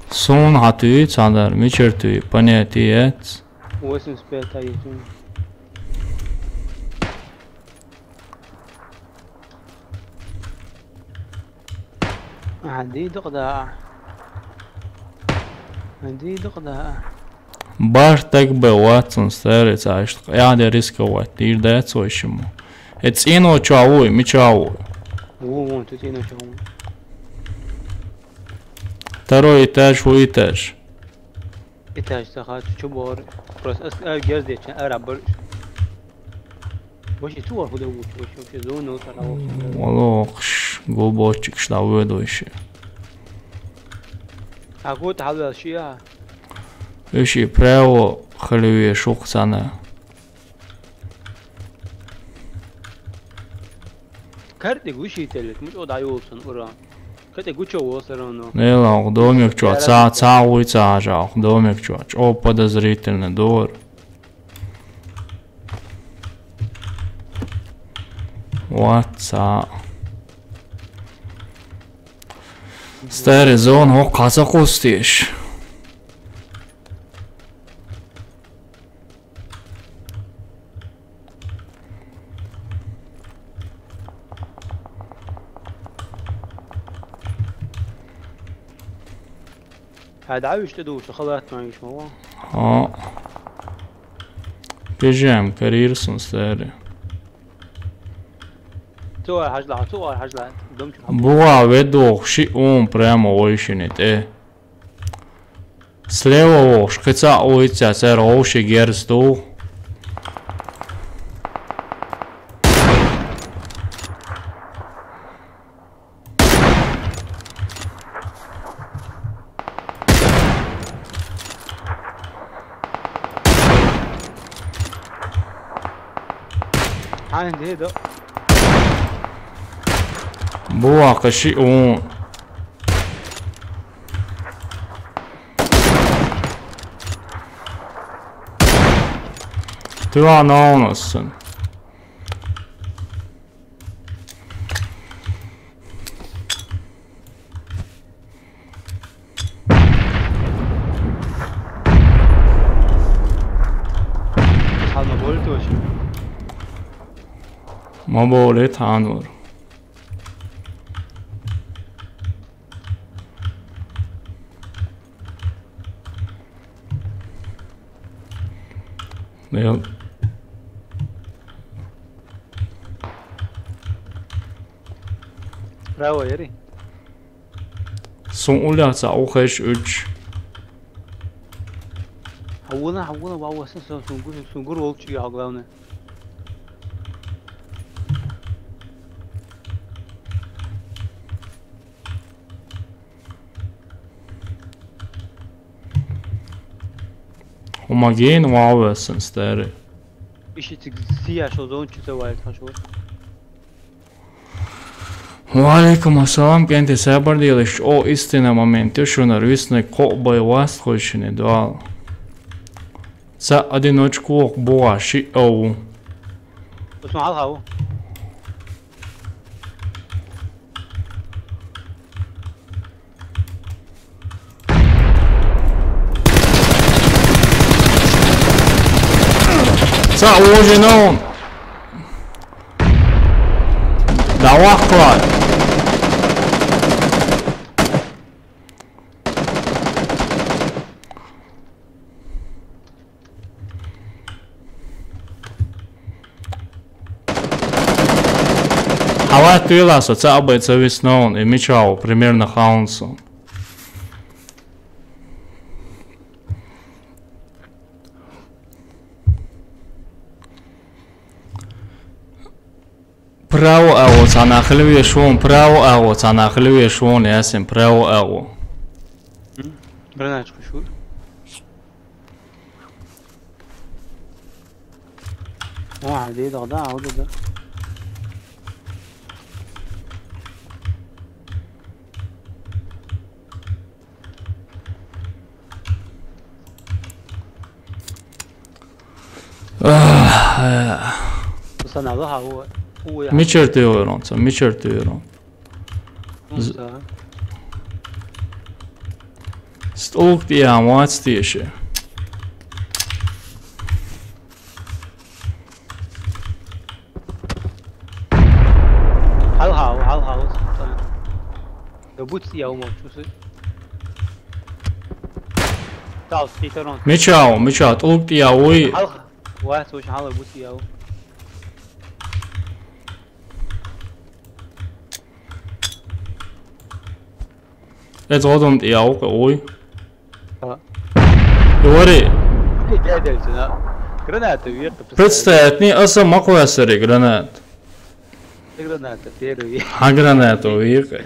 Сон хатуи цандар мичертуи понятиец. 85 аетун. عندي دقدة Бар так бывает, он старится, а что я не рисковать, ты дается ему. Это ино чавой, ми чавой. Вон, тут ино чавой. Второй этаж, у этаж. Этаж, сахат, чубор. Просто герз дечен, арабр. Вообще туар худа уч, вообще зону тараво. Волокш, глубочек, что выдующий. А год хавал шия. Иши право халюе шухсана. Карты гуши телет, муж одай olsun ура. Карты гучо olsun оно. Не лаг, домик чё, ца-ца-уй ца-жах, домик чё, о, подозрительный двор. Вот-ца. Старый зон, о, казаху стишь. هذا عايش تدوش خلات معيش والله. Бежим, карьерсон старый. توار حجلة توار حجلة دمش. Буа ведох, ши он прямо ойшинит, Слева ош, кыца ойца, сэр оши герсту. عندي هذا. Буа каши он. Ты анонсон. هذا ما قلتوش. ما بولت هانور. Nel راوي يري. son ulica uhesh üç. حولنا واو اساسا سنقول ولتش يا غلاونه. Homogen vavesen stary. ايش تسيا شو زون شو سوالت خشور. Валейкум ассалам, кенте сабардилиш, о истина момент, шунар висне кобай васт хойшине дуал. За одиночку буа ши оу. اسمع هذا За ужинон. Давахлай. Хава тыласа, це обойца весноун, и мечау, примерно хаунсу. Право аго, цанахливе швон, право аго, цанахливе швон, ясен, право аго. برنامج خشور. واحد يضغط ده عود ده. بس انا ضحى هو Miçer diyorum, miçer diyorum. Stalk diye amaç diye şey. هل يبوت يا عمر شو سي تعال سكيترون ميشاو طلقت يا وي حلقة واحد وش حلقة بوتي ياو اضغطهم يا وي اه يوري جادل سنا جرانات ويق представь اصلا ما قواسري جرانات جرانات تيرو جرانات ويق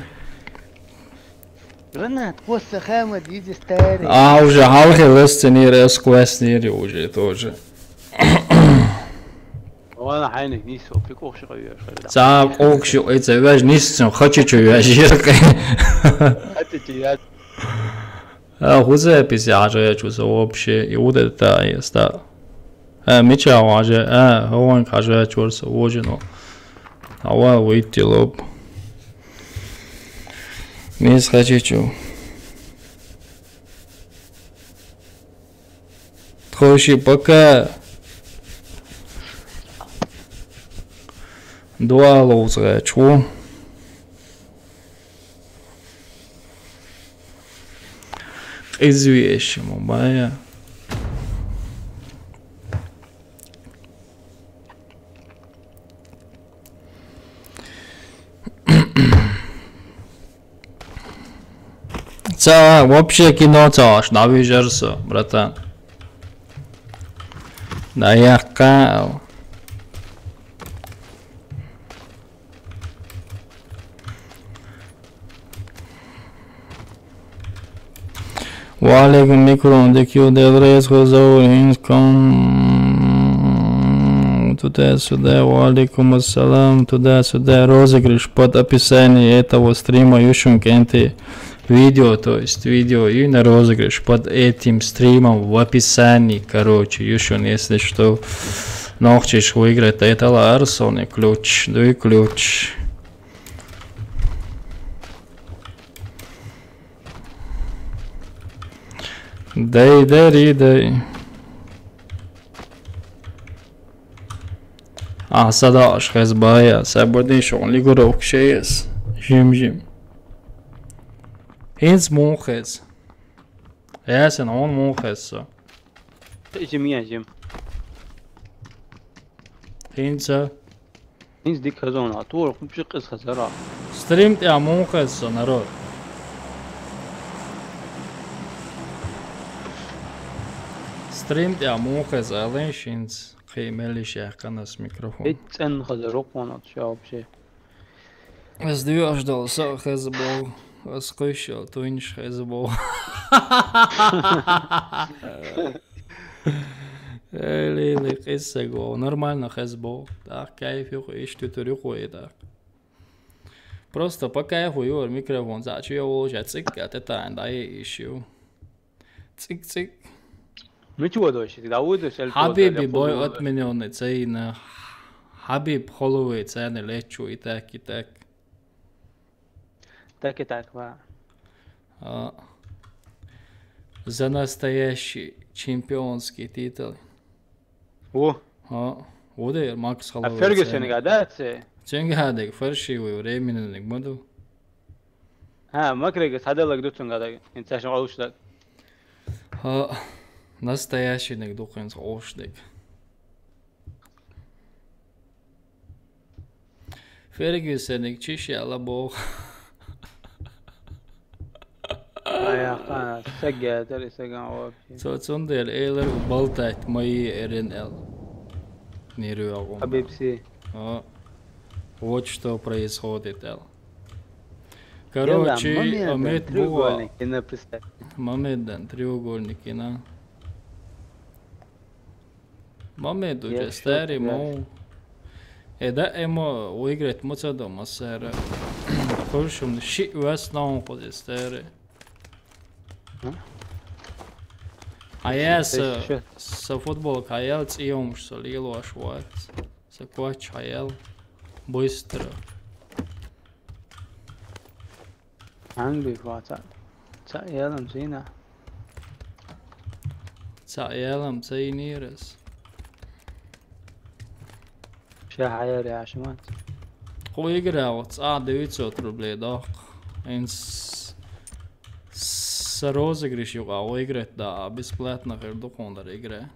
جرانات قوس خامة يجي ستاري уже halki листенир اسكواسنيري уже тоже وانا حينك نيسو في كوخ شغير за окшо это ваш нисцем хочу я жирка حتى تيات хузе писяже чувство вообще и вот это есть да меча важе он каже чурса вожено ава выйти лоб мис хочу Троши пока два лоза чу извещему моя вообще кино цаш навижерся братан да я кал وعليكم ميكرون ديكيو ديدريس غزورين كом туда-сюда, валикум ассалам, туда-сюда, розыгрыш под описание этого стрима, Юшункенты видео, то есть видео и на розыгрыш под этим стримом в описании, короче, Юшун, если что, но хочешь выиграть, это Ларсон и ключ, да и ключ. Дай, дари, дай. صداش خزبايا سابردين شغلي قروك شيس جيم هينز موخز ياسن عون موخز جميع جيم هينز ديك هزون عطول بشي قص خسرة ستريمت يا موخز نرو ستريمت يا موخز اليشينز قيمة شاقناس ميكروفون اتسن خزروك وانا تشاوب شي از دو اجدال سا خزبو از قيشل توينش خزبو لي قصة جو нормально хзбо так кайф и что ты рухует так просто по кайфу your микрофон зачем уже цик это да еще цик متى دوش داود حبيبي باي أتمنى تسينا حبيب خلوي تسينا ليتشو إتاك تاك за настоящий чемпионский титул. О. Вот и Макс Холлоуэй. Фергюсон قاعدات. Чем هذا فرشي ويريمين نقمدو. ما كريجس هذا لك دوتون قاعد انت عشان قالوش لك. Настоящий нагдухин ошдик. Фергюсеник чиши алабо. يا سجى ترى سجى وابشي صندل إيلر وبلتات ماي РНЛ نيرو حبيبسي вот что происходит короче Амед Буа Мамедан треугольники на Мамед уже старый мол да ему выиграть муца дома сэр хорошо ши вас на он старый А я со футбола хаял цием, что лило ашват. Саквач хаял быстро. Англи фата. Цаялам зина. Цаялам цайнирес. Шахаяр يا عشمات. هو يقرأ 900 рублей داق. إنس розыгрыш выиграть, да, бесплатно Хердухондар игре.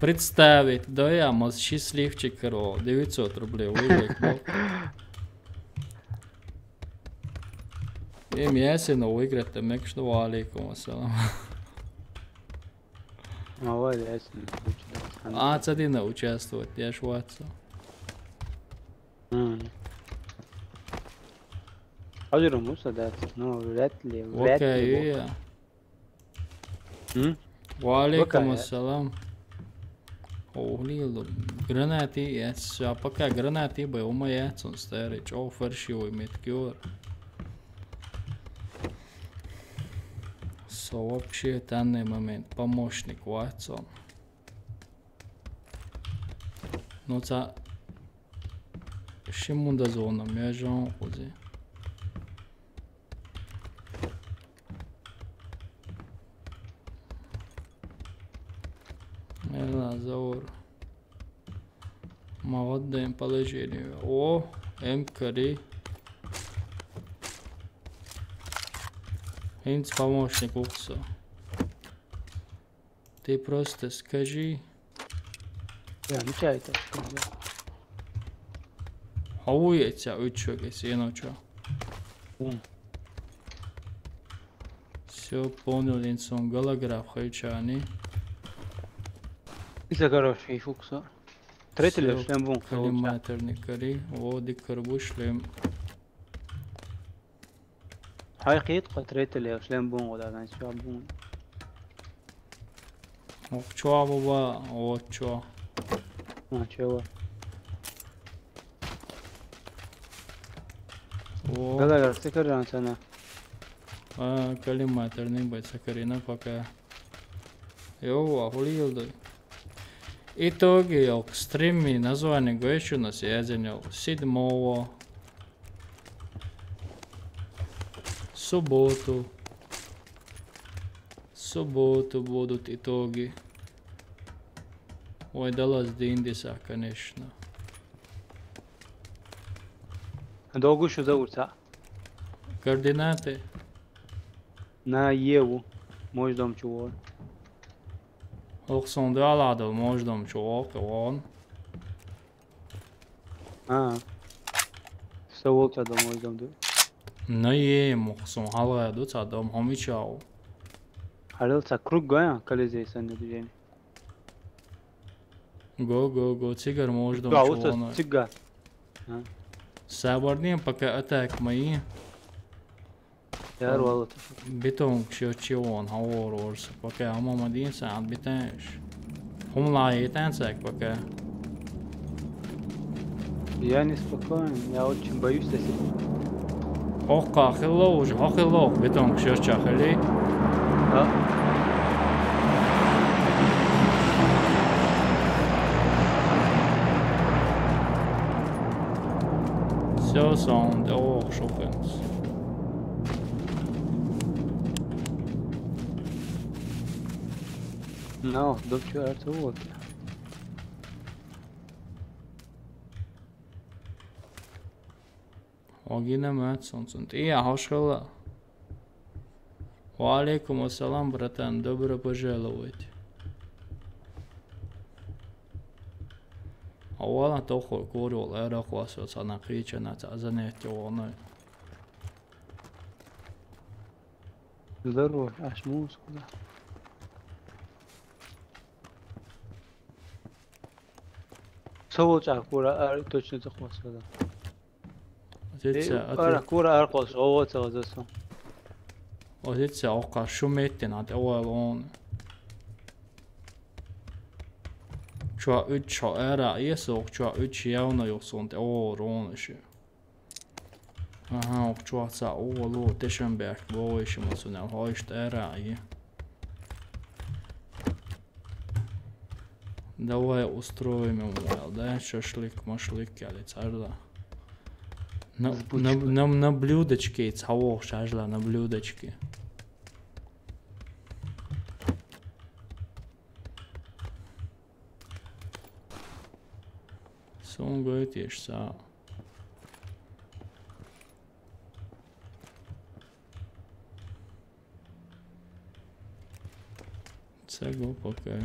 Представить, да я маз счастливчик, 900 рублей выиграть. Им ясен выиграть, там я что алейкум ассалам. Молодец. А, цадина участвовать, я шваться. حاضر موسى ده نو راتلي Окей, وعليكم السلام. Lielu granāti, пока гранати бы у меня он старый, чё фаршивый меткёр. Вообще в данный момент помощник Ватсон. Ну это Шимунда зона, между хузи. Заур. Мы отдаем положение. О, М-Кари. Инц помощник Укса. Ты просто скажи. Я не чай так. А уйдется, учёк, если ночью. Все понял, инсон голограф хайчани. إذا قرر شيء فوق صار تريت اللي شلون بون كلمات نكري ودي كربوش لم هاي قيد قطريت اللي شلون بون ولا كان شو بون وشوا بابا وشوا ما شو هذا افتكر عن سنة كلمات نبي سكرينا пока يو أقولي Итоги экстремии название говорю на съездил 7 субботу будут итоги. Ой, далась Диндиса, конечно. долго еще зовутся Координаты на Еву мой дом чего Оксон далада мождом чувак он. سوالت دم مой дом Не моксон хала до цадом хомичау. حللت كروك جاي كل زي سنة دجين Го цигар мождом чего цигар Сабарним пока атак мои. يا والله بيتهم شيوان هورورس بكا هما مدين ساعد بتاعش هم لايتان ساك بكا я не спокоен я очень боюсь если اوقا خلوج هخلوج بيتهم شيوشا خلي سو سون دو شوفنس No, doću ja to uvod. Ogina Матсонсунт. Я хошхала. Валейкум ассалам, братан, добро пожаловать. Авала тохо курил, эра хвасился на кричана, занятие он. Здорово, аж мускуда. صوت على الكورة точно تخلص هذا الكورة أرقص صوت هذا وزيت أوقع شو ميتين عند أولون شو أتش أرا يسوق شو أتش يونا يوصون أولون شو أها شو أتسا أولو تشنبك بويش مسون الهايشت أرا يه Давай устроим ему, да, шашлык, машлык, или царда. На блюдечке, цаво, шажла на блюдечке. Сон говорит, ешь са. Cegou pakaļ.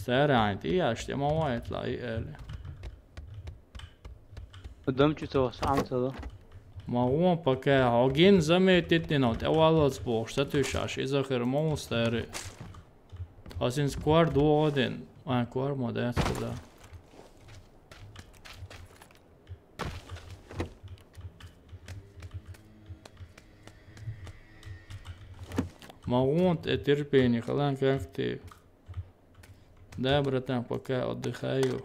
Stērāņi, tījāši, ma vahet lai eli. قدامك توسع عم تضل Ma on pakaļ, agin zamētitinot, evalots bokš, satūšāši, izakar mums stēri. Asins kvar dodin, vai kvar modēt, kādā. Ma on te терпение, халан как ты. Да, братан, пока отдыхаю.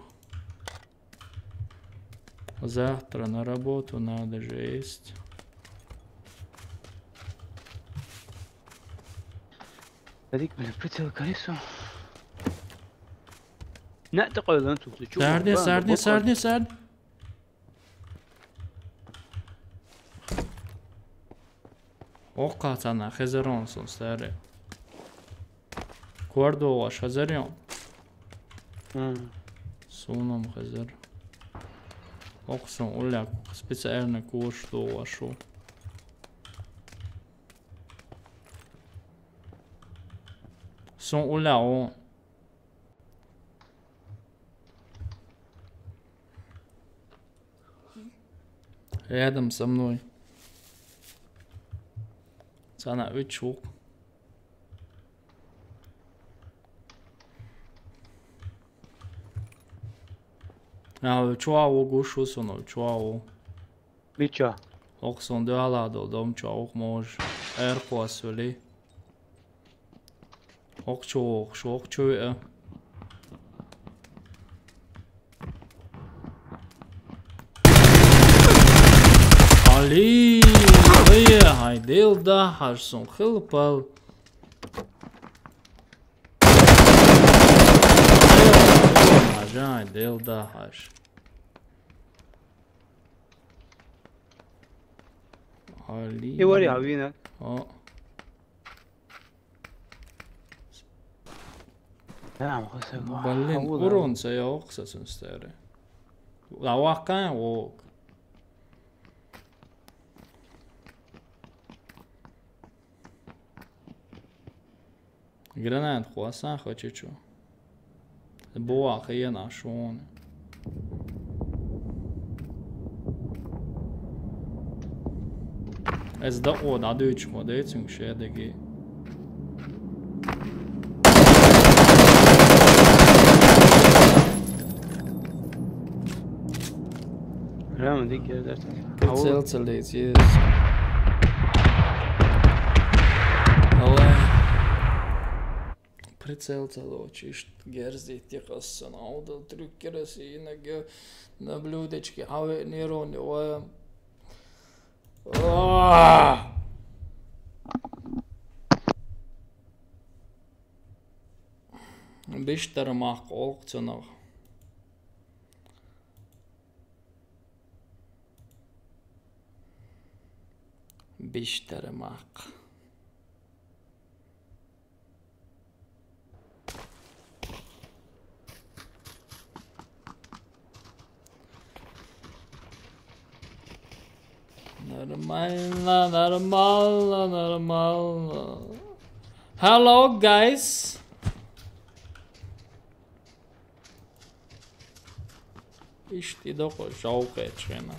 Завтра на работу надо же есть. هذيك من البريتل كايسو نعتقد انتم تشوفوا Sardin. O katana Xezeronsun stari. Kordova Xezerion. Sunam Xezer. Oqsun ulla specijalne kurs dova šo. Sun ulla on. Рядом со мной. Sana 3 ok. Ja, čuau gušusun, čuau. بيتشا Oksun döhalado dom čau moj. Erkos veli. Okçu. Ali, haydi da harsun khilpal. Ajay del da haş. Ali. يوري عوينك اه نعم خسر Balin urun se yoksasun steri. La wakan wok. Granat khoasan khochichu. Boa khayana shon. Ez da oda dőcs modécünk sérdegi. لا ما ديك درت Celcelīts, jēzus. Прицелцелочишь, герзит, яхасан, аудал, трюкерасы, на блюдечке, аве нейроны, ой. Бештер мах олкцунов. Бештер мах. Нормально. Hello guys. İşte dokuz şok etçene.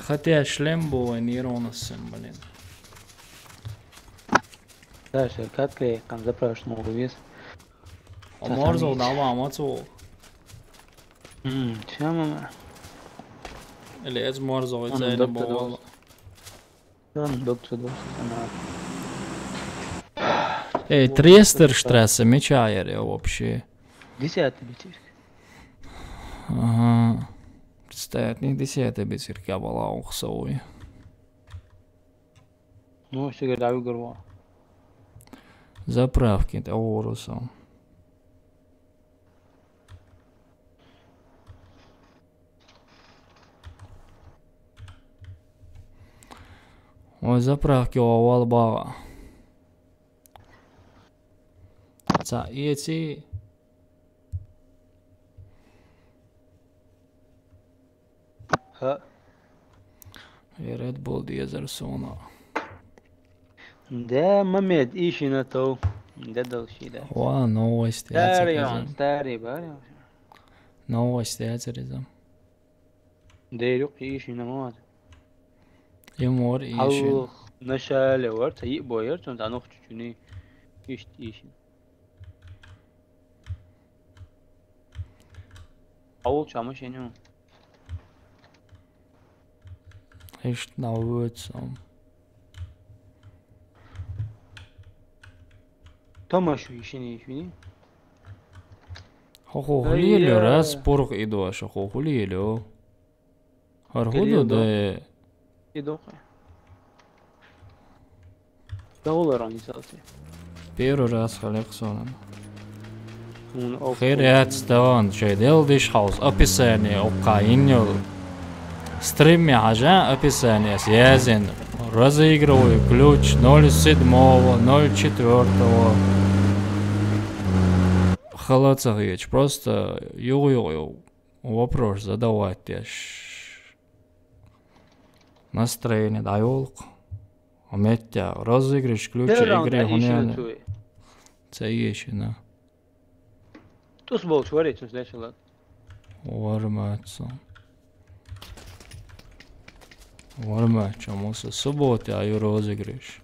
Хотя шлем был нейроносом, блин. لا شركات كي كان زبرش موجودين Omorzo dava amaco. شام Или ez morzo izēna bola. كان دكتور انا Эй, Трестер штресса мечайер вообще. ديساتي بتيك Ага. Представляет, не 10 бисерка была ухсовой. ну что говорю даю горва Заправки Таурусом. Ой, заправки овал баба. За эти. ها Red Bull ديزر سونا. ده ما ميد إيشي نتو ده دوشي ده Ва, новости ستاريون ацеризм. ستاري باريون Новости ацеризм. ديرو إيشي نموت Юмор ишин. أو نشال ورت يي بوير تون تانو خشوني إيشي أول شامو شنو Echt nauwutsam. توما شو يشيني يشيني Хохо хулиелю раз порох идуаш, хохо хулиелю. Хархуду да يدوخ دولار عن يسالتي первый раз халексон. он أو Херят ставан, что делаешь хаус, описание, окаиньол. Стрим мяжа, описание, связан. Разыгрываю ключ 07.04. Халацагич, просто ю вопрос задавайте. Настроение дайолк. Ометя, разыгрыш ключ игры хуняне. Цаешина. توس بول شواري توس ليش لا Варматса. Варматса, муса суббота, аю розыгрыш.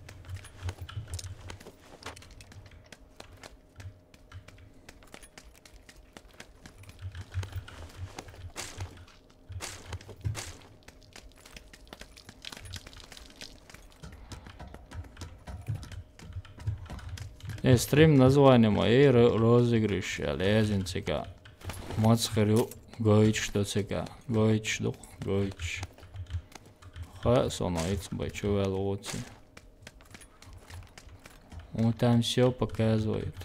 Стрим названием моей розыгрыш, лезен цика. Мацхарю гойч что цика. Гойч дух, гойч. Ха, соноиц бачувел оци. Он там все показывает.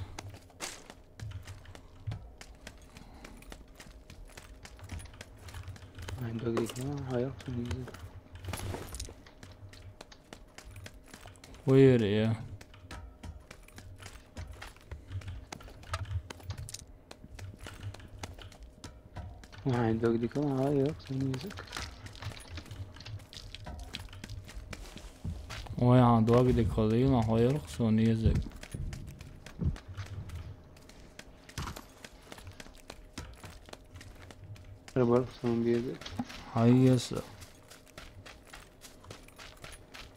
Where ya? عندك ديك هاي أقصى ميزك Ой, андуаг де колина, хайр сон язык. ربع صون بيزك Хайяса.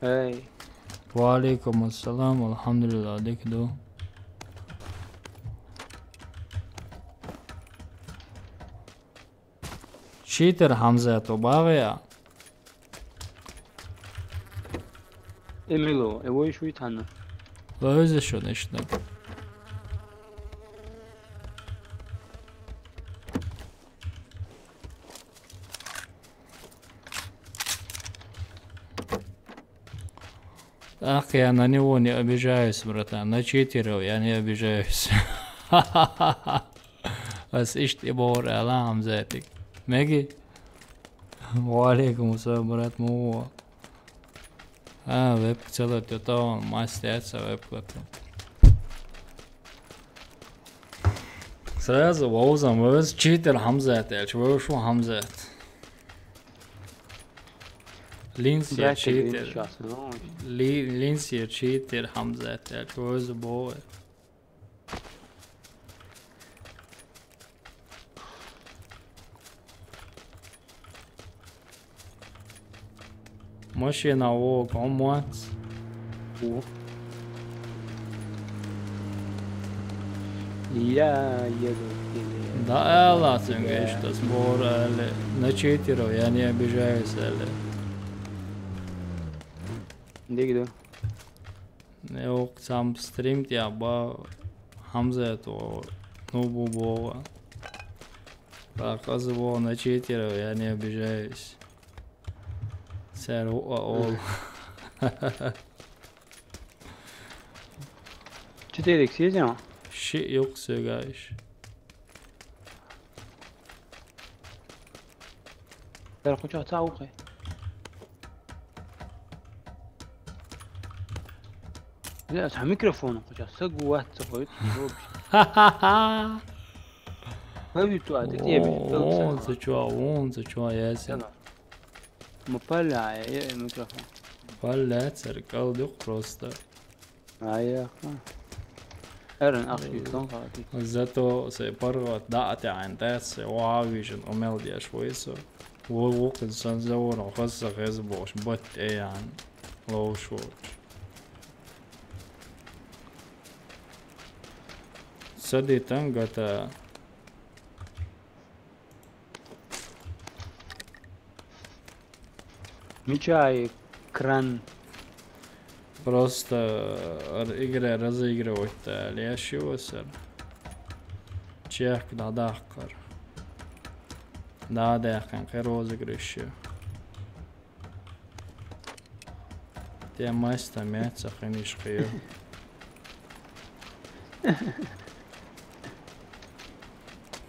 هاي وعليكم السلام والحمد لله ديك دو. Cheater Hamza to باغيا. إميلو إيوه شوي تانا Özü şun işte. Ах, я на него не обижаюсь, братан. На читеров я не обижаюсь. Was ist ibor alarm zätig. Megi? Валейкум ассалам, брат мой. Веб целый тютон, мастер веб-клад. Сразу воузам, вез читер Хамзат, чего шо Хамзат. Линсия читер. Линсия читер Хамзат, чего вез бой. Машина о коммуац. Я еду Да, Элла, ценгеш, что сбор, на читеров, я не обижаюсь, ديك ده Eu сам стримт, я ба Хамза, то нубу бога. Показывал на читеров, я не обижаюсь. Сэр, ол. Четыре съездим? Shit yok söylüyor. ترى خشوا تعوقي لا اسمع ميكروفون قصة قوات صوت جوب ما بيتو عادك Onde čo Yasin. مطلع الميكروفون Валя, церкал просто. ارن اخي كون غادي Зато се първо дати عندها се واويجن وملدي شويسو ووقت سنزور وخصة خزبوش بوت ايان لو شوش سدي تنقتا ميشاي кран просто игра разыгрывать лешивосер чек да дахкар да дахкан розыгрышы те маста мяца ханишкаю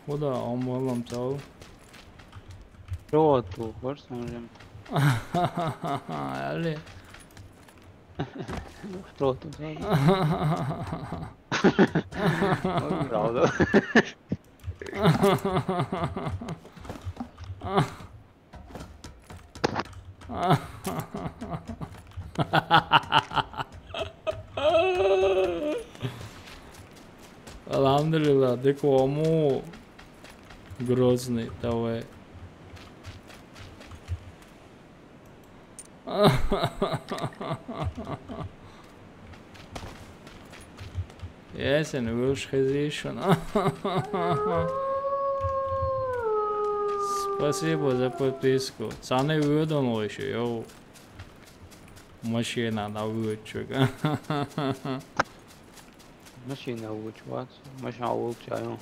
خدا آمالم تو رو تو خورس مونجم علی رو تو برافو Alhamdulillah, дикому грозный давай. Ясен, вы уж хозяйшин. Спасибо за подписку. Цены выдумал еще, йоу. Машина на вычук. ماشينا وجوات مش عوض جايون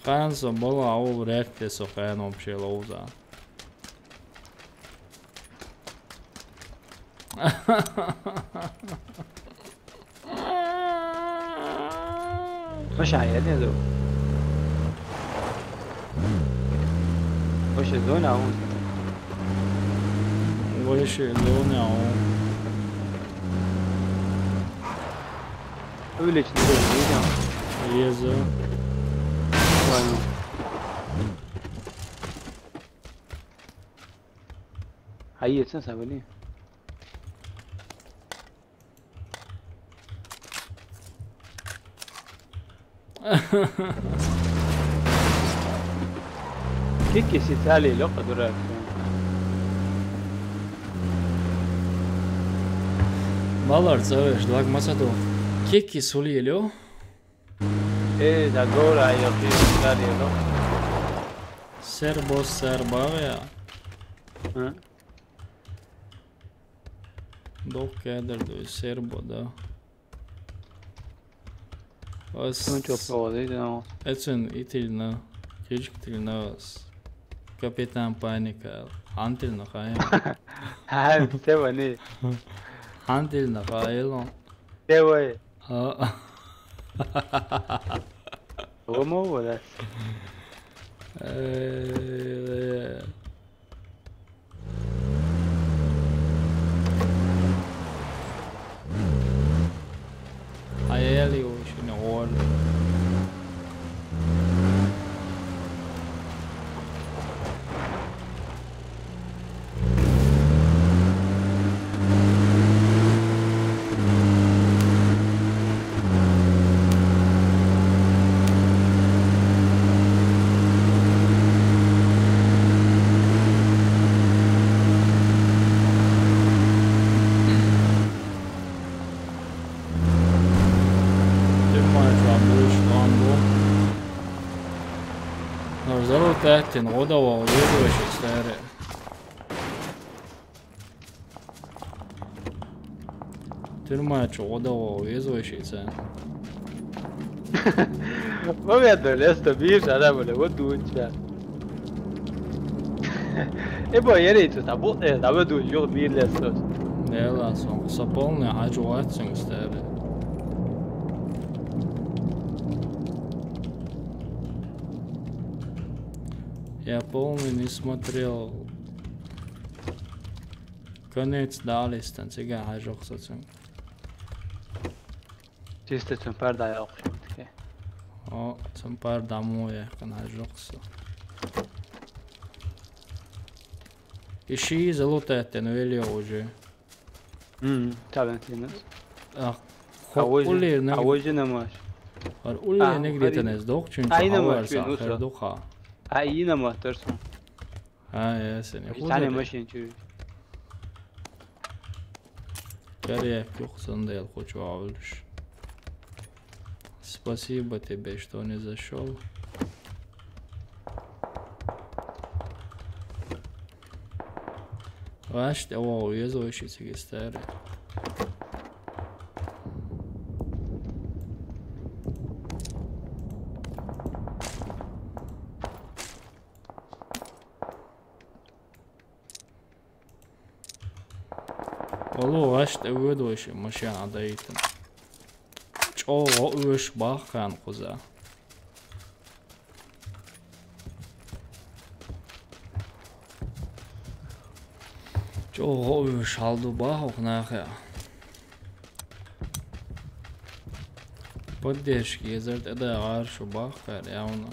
Ханса была у редки сухая вообще лоуза. مش عيالي ذو وش ذون عون وش لون عون وليش ذو يزو هي تنسى بني كيكي سيتالي لو قدرات Balar cavēš, lag masado. Kiki sulīļo? ايه ده جولة يا اخي سيتالي لو Serbos serbavajā. ها Dok ēderdoju serbo, da. كنت افضل ده Ecen itilna, kiļktilnavas. Kapitān painikā. Antilna khājā. ها سواني Antilna khājā. سوي ها. هو مو ولا Aieli hoje na hora. Tähtin odava viiduši stēri. Tyrmāču odava viiduši cēn. ما بيقدر لسه بيش انا ولا ودو انت ابا يا ريت تابوت ده ودو جو بير لسه Nēlā son sapolni aģu aciņu stēri. Я полный не смотрел Können jetzt da alles dann sogar ein Rücksa zum. Čiste zum par da auch schon. Ja, zum paar Damoje kann ein Rücksa. Ищи залутайте, но или уже. Tabii ki. Ах, улли не. Avcı ne var? Улли не где-то не сдох, çünkü hava sahir duha. Yine mi atarsın? Ha ya seni. Bir tane maşin çürü. Gerek yok, sen de el хочу avluş. Спасибо тебе, что не зашел. Veš, ovo ujezoviši si gisteri. Olu veš, te ujedoviši mašina da item. Çoğu üş bakkan kuza. Çoğu üş aldı bak nahya. Поддержки езерт эда аршу бахкар явно.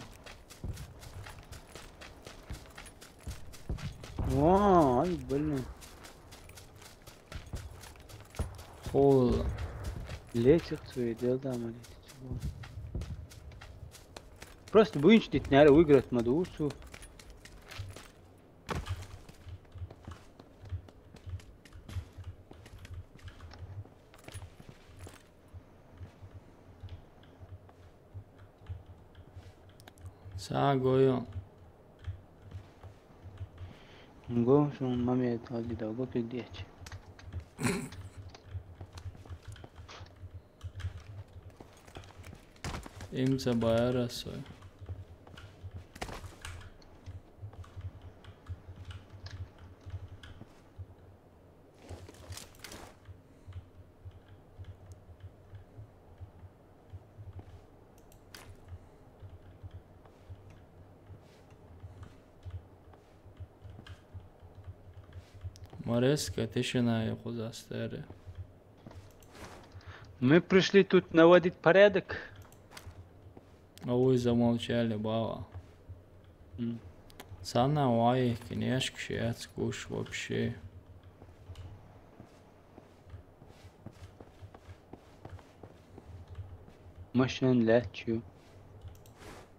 Vay böyle. Hol. Le çıktı делал ama le çıktı. Просто будешь dit nära выиграть Медузу. Sağ koyun. Го, что маме ходи долго ты деч. İmse bayara soy. Мореска тишина и хузастери. Мы пришли тут наводить порядок. А вы замолчали, баба. Сана вай, конечно, шец куш вообще. مشان لا تشو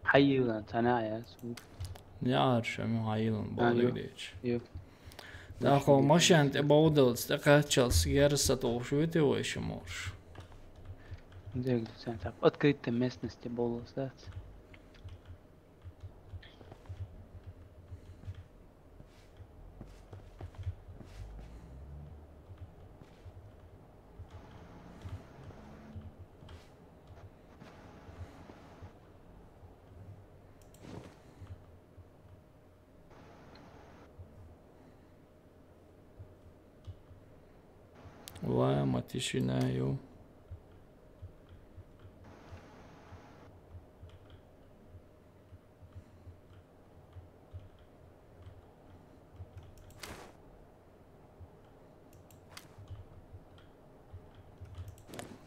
حي ولا تناعي سوق Не аршами хайылын болы дейч. Yok. Дахо машант эбаудалс тақачалс герса толшуете ойши морш. Где ты там? Открытой местности было сдаться. Лайма тишинаю.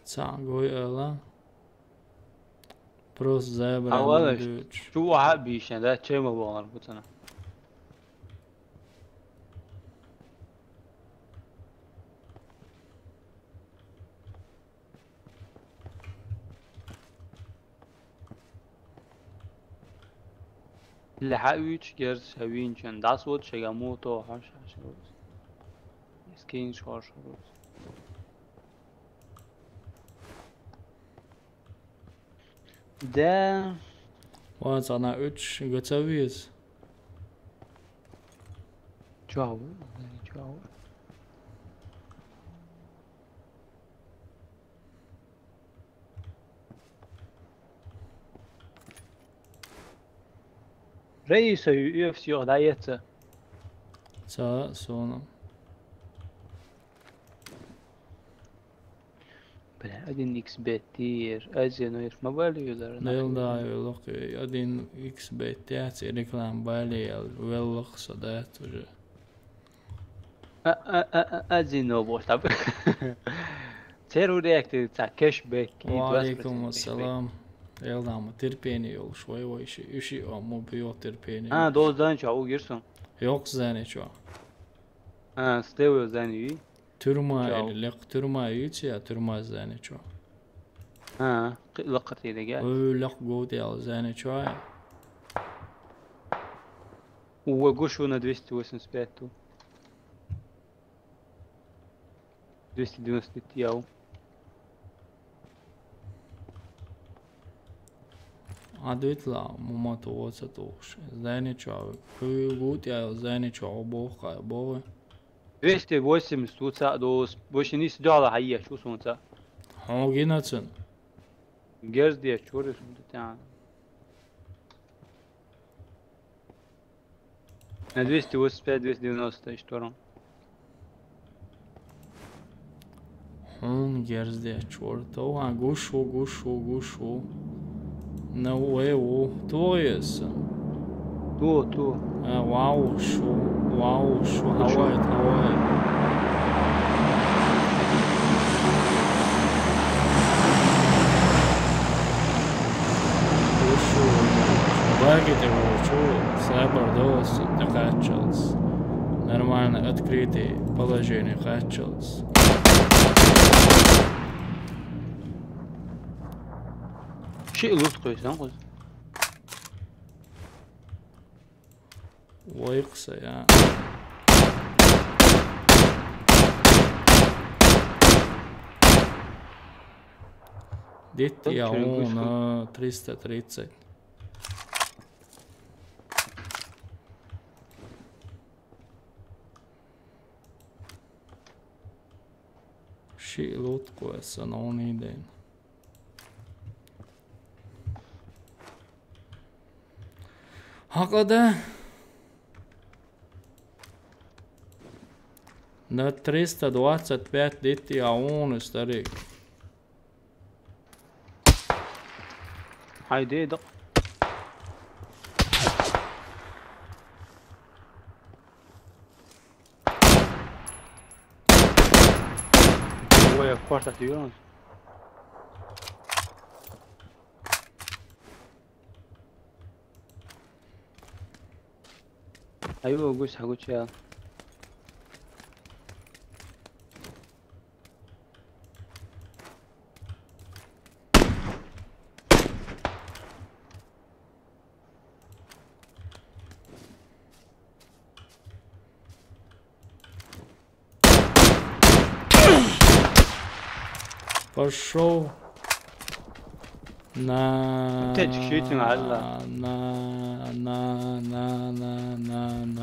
Цангой эла. Просто зебра. أول شو عبيش يعني ده شيء ما بقول لك أنا. اللي حقيقي جرس هوين كان ده صوت شجموتو هاش هاش سكين شارش ده Wat ana 3 gotowiec. Ciao. رئيس UFC دعيته Ca sonra. بلا أدين إكس بيتير أزينوير ما باليولر Nelda yok. Adin XBT reklam bali vellik sadat уже. ادزينو بوشتاب تيرو رياكت تاع كاش باك وعليكم السلام. يلا ما terpeniyor شوي işi ama bir terpeniyor. Ha dozdan çavu girsin. Yok zannediyor. Ha stevio zani. Türma ya türma zannediyor. Ha لقط إذا قال. لق جود يا zannediyor. وقوش هنا 285 295 ياو. Advitla momento oca tuš. Zajničao. Gut ja zajničao boha bove. 280 ساعة دوس باش نيس دعوة حية شو سونتا. هو جيناتسن. جرز دي شوري سونتا تاعنا. 285 290 اشترون. Hon gers de čorta. Oha gušu. Na uevo. To je sam. تو. واو شو هوايت. وشو باقي شو سابر دوس تقاتشلز. Нормально открытый положение качалось. شيء لوت كويس ناخذ. ويقصى يعني. Dit ja on 330. Šī lutko es nav nīdien. Hakada na 325 dit ja on starīk. هايدي دق. ويا كوارتا تيرون. ايوه قوس حقوش يا Пошел на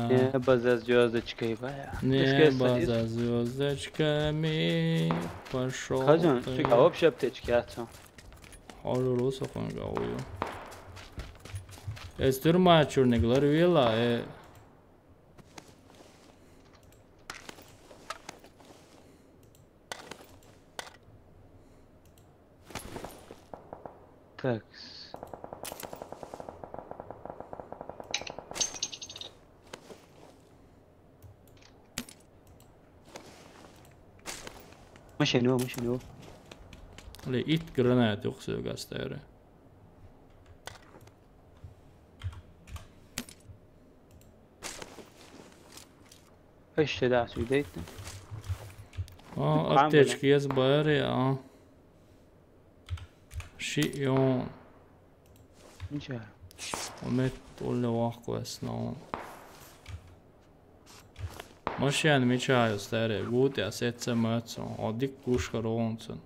небо за звездочкой. Небо за звездочками пошел. Хазан, чекай, вообще аптечки ато. Olur olsa konga uyu. Esturma çurnekler vila Такс. ماشي نو لقيت جرانات يخسر جاستيري. ايش تدعس بدايتنا؟ aptečki izbēri, شيء مش عارف. ومت تقول لي واحد اسنان مش يعني مش عايز تاري قوت يا ست سماتسون عديك كوش خرونسون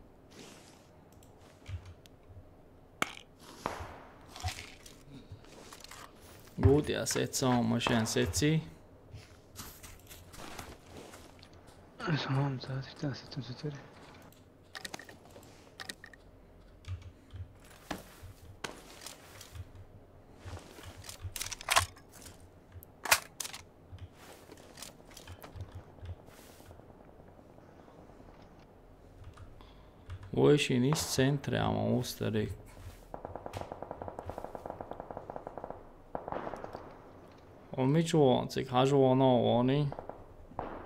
قوت يا ست سون مش يعني ستي اسمهم ستة ستة وإيش نيس centre ama ostari. Omičuo, cik hažuo no oni.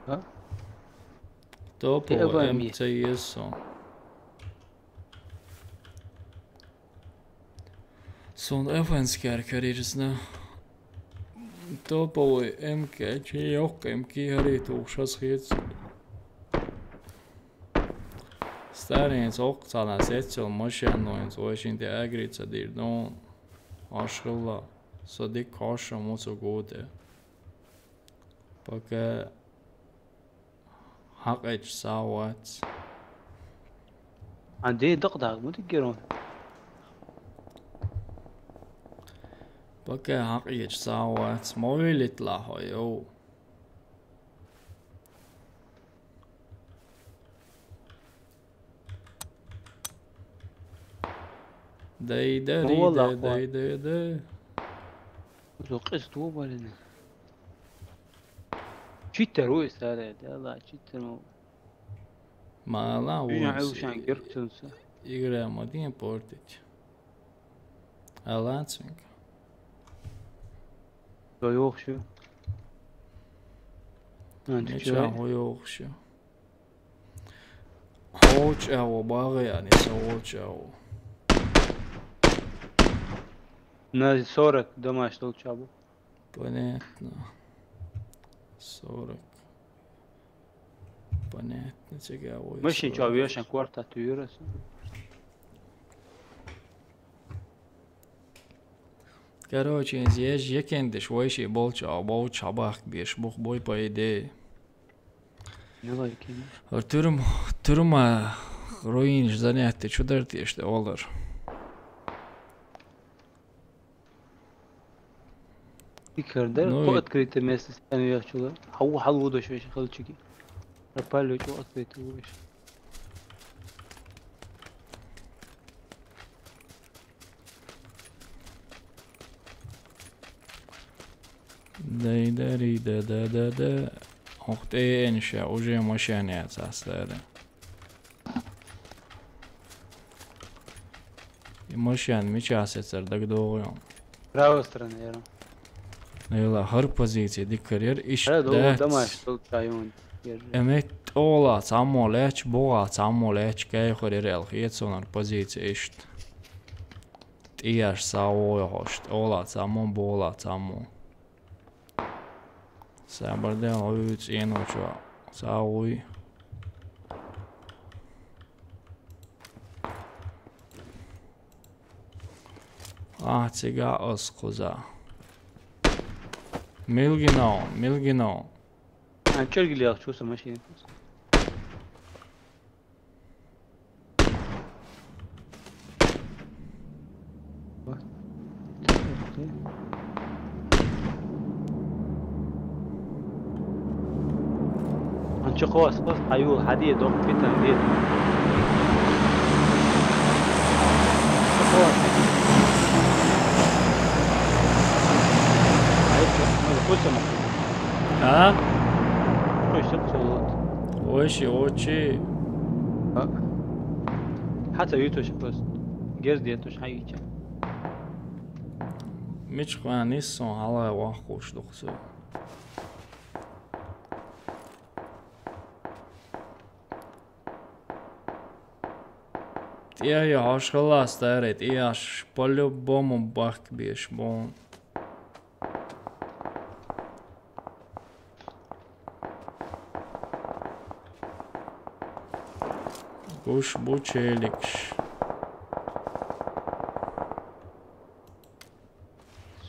Ha? Topo Evan MCS. Son Evanskärkärisnä. Topo MKG MK arī tūkšas hiets. Stärins oktsana setsel mašanoins oišinti ägritsa dirdon. Aškalla. Så det kanske måste gå det. Porque حقك ساوات عندي دقدق مو تقرون بقى حقك ساوات ما يطلع هيو داي داي قص توبة لنا تشيتر هو استاذ يلا تشيتر ما لا وشان قرتنسا يقرا مدين بورتج ألانسينج لو يوخشو نشا هو يوخشو هوش أو باغي يعني سووش أو на 40 домашний толчабу. Понятно. 40. Понятно, цікаво. Ми ще нічого вішаємо кварта тюресу. Короче, здесь якендиш войши болча, а болча бах беш бух бой по идее. Не лайкин. Турма руинш занятия, чудar теште олар. Дикардер, по открытое место стану я чула. Хау халу до швейш халчики. Пропали чу открытое войш. Да. Ух ты, Энша, уже машина отстали. И машин мечасится, так долго. Правая сторона, я. Nela har pozīcija dikkarjer išdēt. Domāju, tulkājumi. Emet olāts ammolēč, bolāts ammolēč, kēhor ir el hietson ar pozīcija išt. Tieši saujohošt, olāts ammon, bolāts ammon. Sēbardēl ūts ienočo sauji. Ācigā oskuzā. Milgino. أنا شو اللي ياخذ شو سماشين؟ أنا شو قوس أيوه حديد دوم في تنبيه. А? Ой, очи. حتى يوتوش بس جرد يتوش حيجي. مش خانيسون على واخوش دخسو. Я ашхала старет, аш по-любому бах беш бон. Kuš bučēlikš.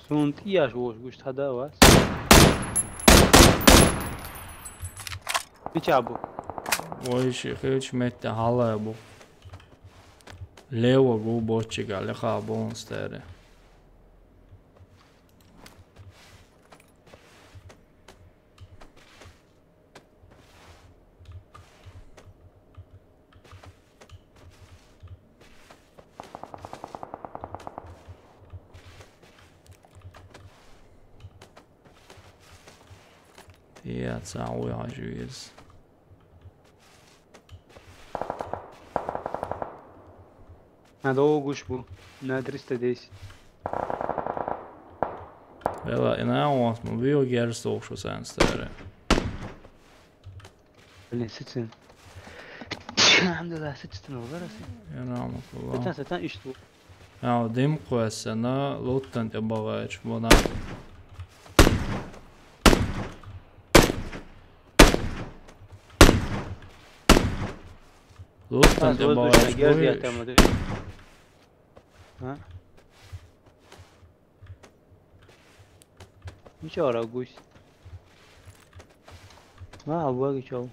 Sunt iași oși guști hada vas. Biçabu. Oiši hīč mette halēbu. Lewa gu bočigā lehā bonstēre. Ja, cały jest. هذا هو قشبو نادر استديس Vēl neosmu biju geras tūkšu sens tērē. اللي ستين الحمد لله 6 نوفر يرحمك الله. ستان اشتو. Ja, dimkoesena lutten tillbaka bona. Lutten tillbaka. ها مش ورا قوش ما عواقي شو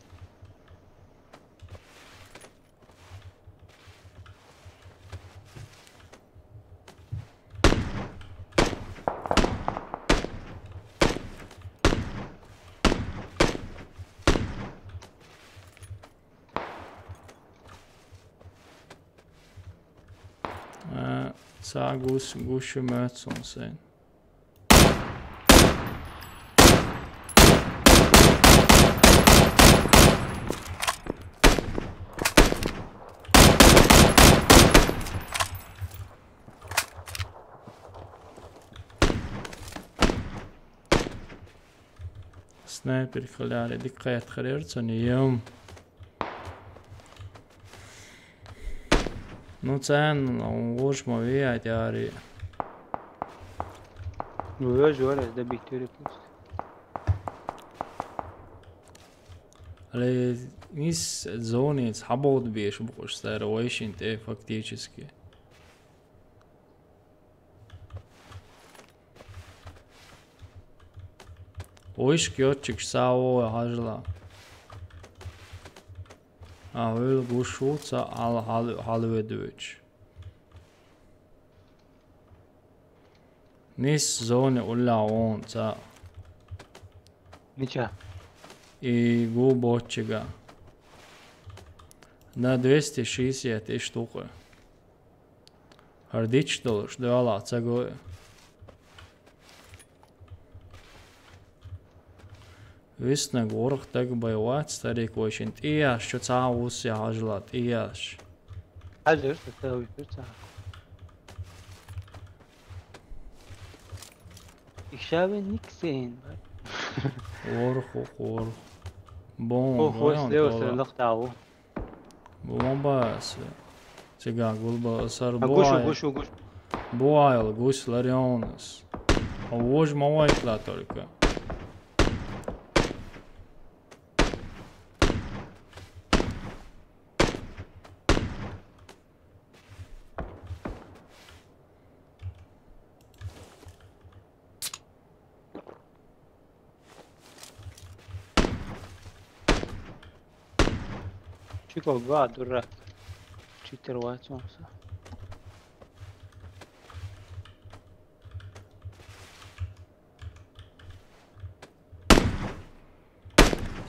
Sag gusche Mötzung sein. سنايبر خلالي دقيقة خريرتني يوم Nu cena uğraşma vijāt arī. Vēžu varēs dabīt tur pust. Arī viss zonīts habot bieši būs tā ir oišin te faktiski. Oiš kjotčik savu hažla. Öyle kuşulsa halvedüç. Nis zone ulla onca. Niča. I gubočega. Na 260 štuke. Ar dičtoluš dēlā cegoja. Viss negorg teg bajovat starīkošin tieši, čo cāvus jāžilā tieši. Aģers, tad tev ir cā. Ikšāvi niksēn, vai? Orhu. Bom, Hos Dievs ir laktāvu. Bombās. Cigā gulbās ar Gušu. Boaila, gusi larionas. Oži mavaiklā tolika. Čiko gādu rat. Čiter vecums.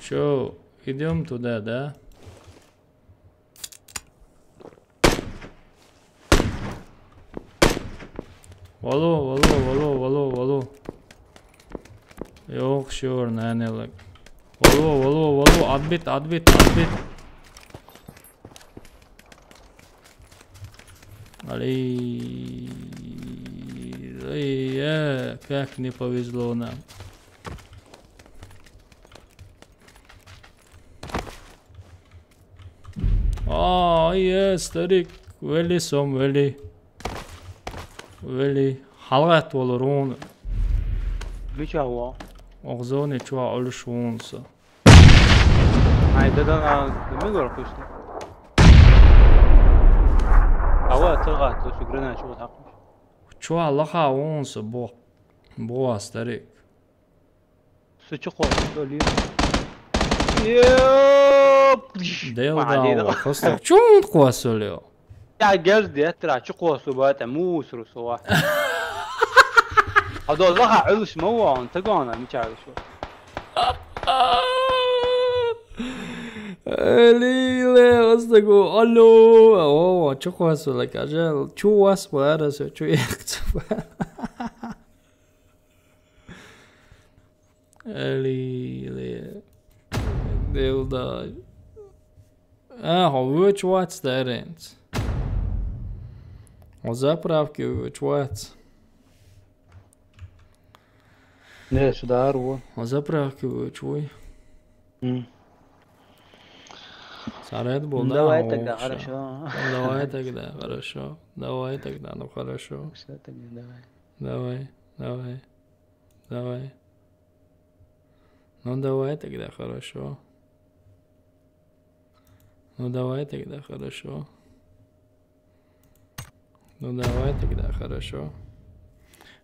Что, идем туда, да? Valo. Yok şur nenelik. Valo. Adbit. Как не повезло нам. Старик, вели. Халгат olur onu. Niča ovo. Ogzoni čuva oluş onsa. Ajde da mi gor kuştu. Hava tırgat, şu grena şu takmış. Čuva laha onsa bo starik. Suçu koydu oluyor. Yop. Delda kostak čun ko söylüyor. Ya geldi etra çukosu bata musru soğa. هذول راح علش موان تقانا مشاعر شو Lile ostago allo çok vaso like acel çuwas var so çuyakt. Lile Delda which what's that ends? O zapravki which what's? Не, сюда рву. O zapravki which we? Red Bull, да? Давай тогда, Хорошо. хорошо. Давай тогда, хорошо. Давай тогда, ну хорошо. Все тогда давай. Давай, давай, давай. Ну давай тогда, хорошо. Ну давай тогда, хорошо. Ну давай тогда, хорошо.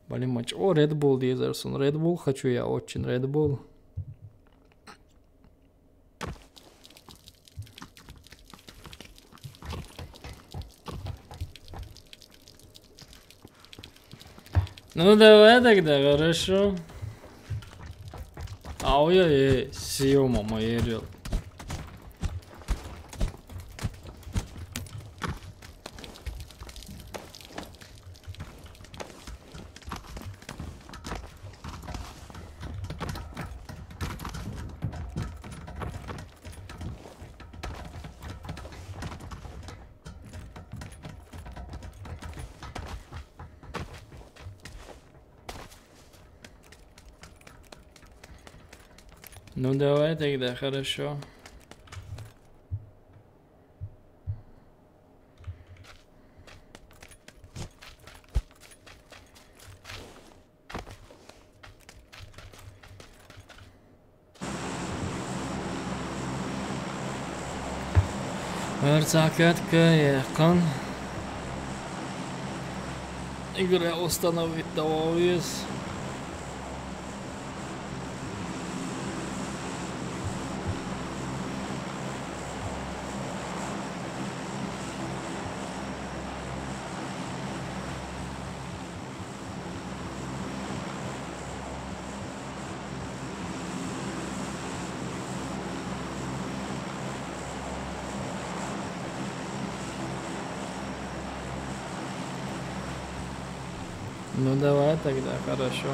Блин, матч. О, Red Bull Дизерсон. Red Bull хочу я очень, Red Bull. Ну давай тогда, хорошо. Ой-ой-ой, съема моя рел. Ну давай тогда, хорошо. Verzaketka yaqin. Игра установить вес. Ну давай тогда, хорошо.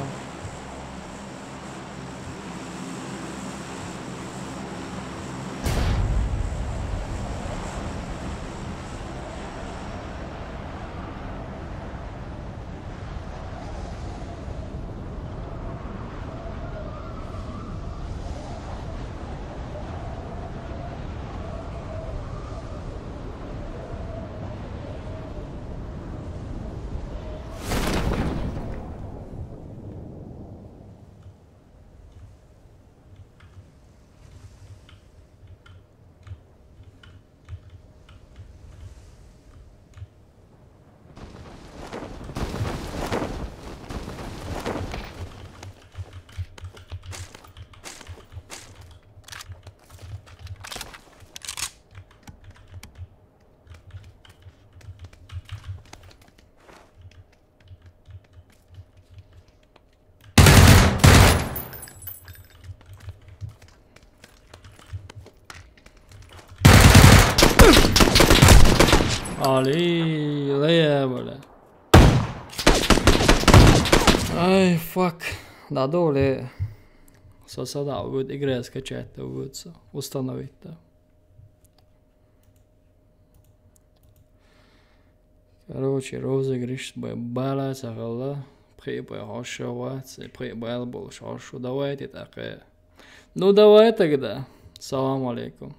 Али, бля. Ай, фак. Надо ли создать будет игры скачать, то будет установить, да. Короче, розыгрыш бала сагала, прибыль хошевать, прибыль больше, давайте так. Ну давай тогда. Салам алейкум.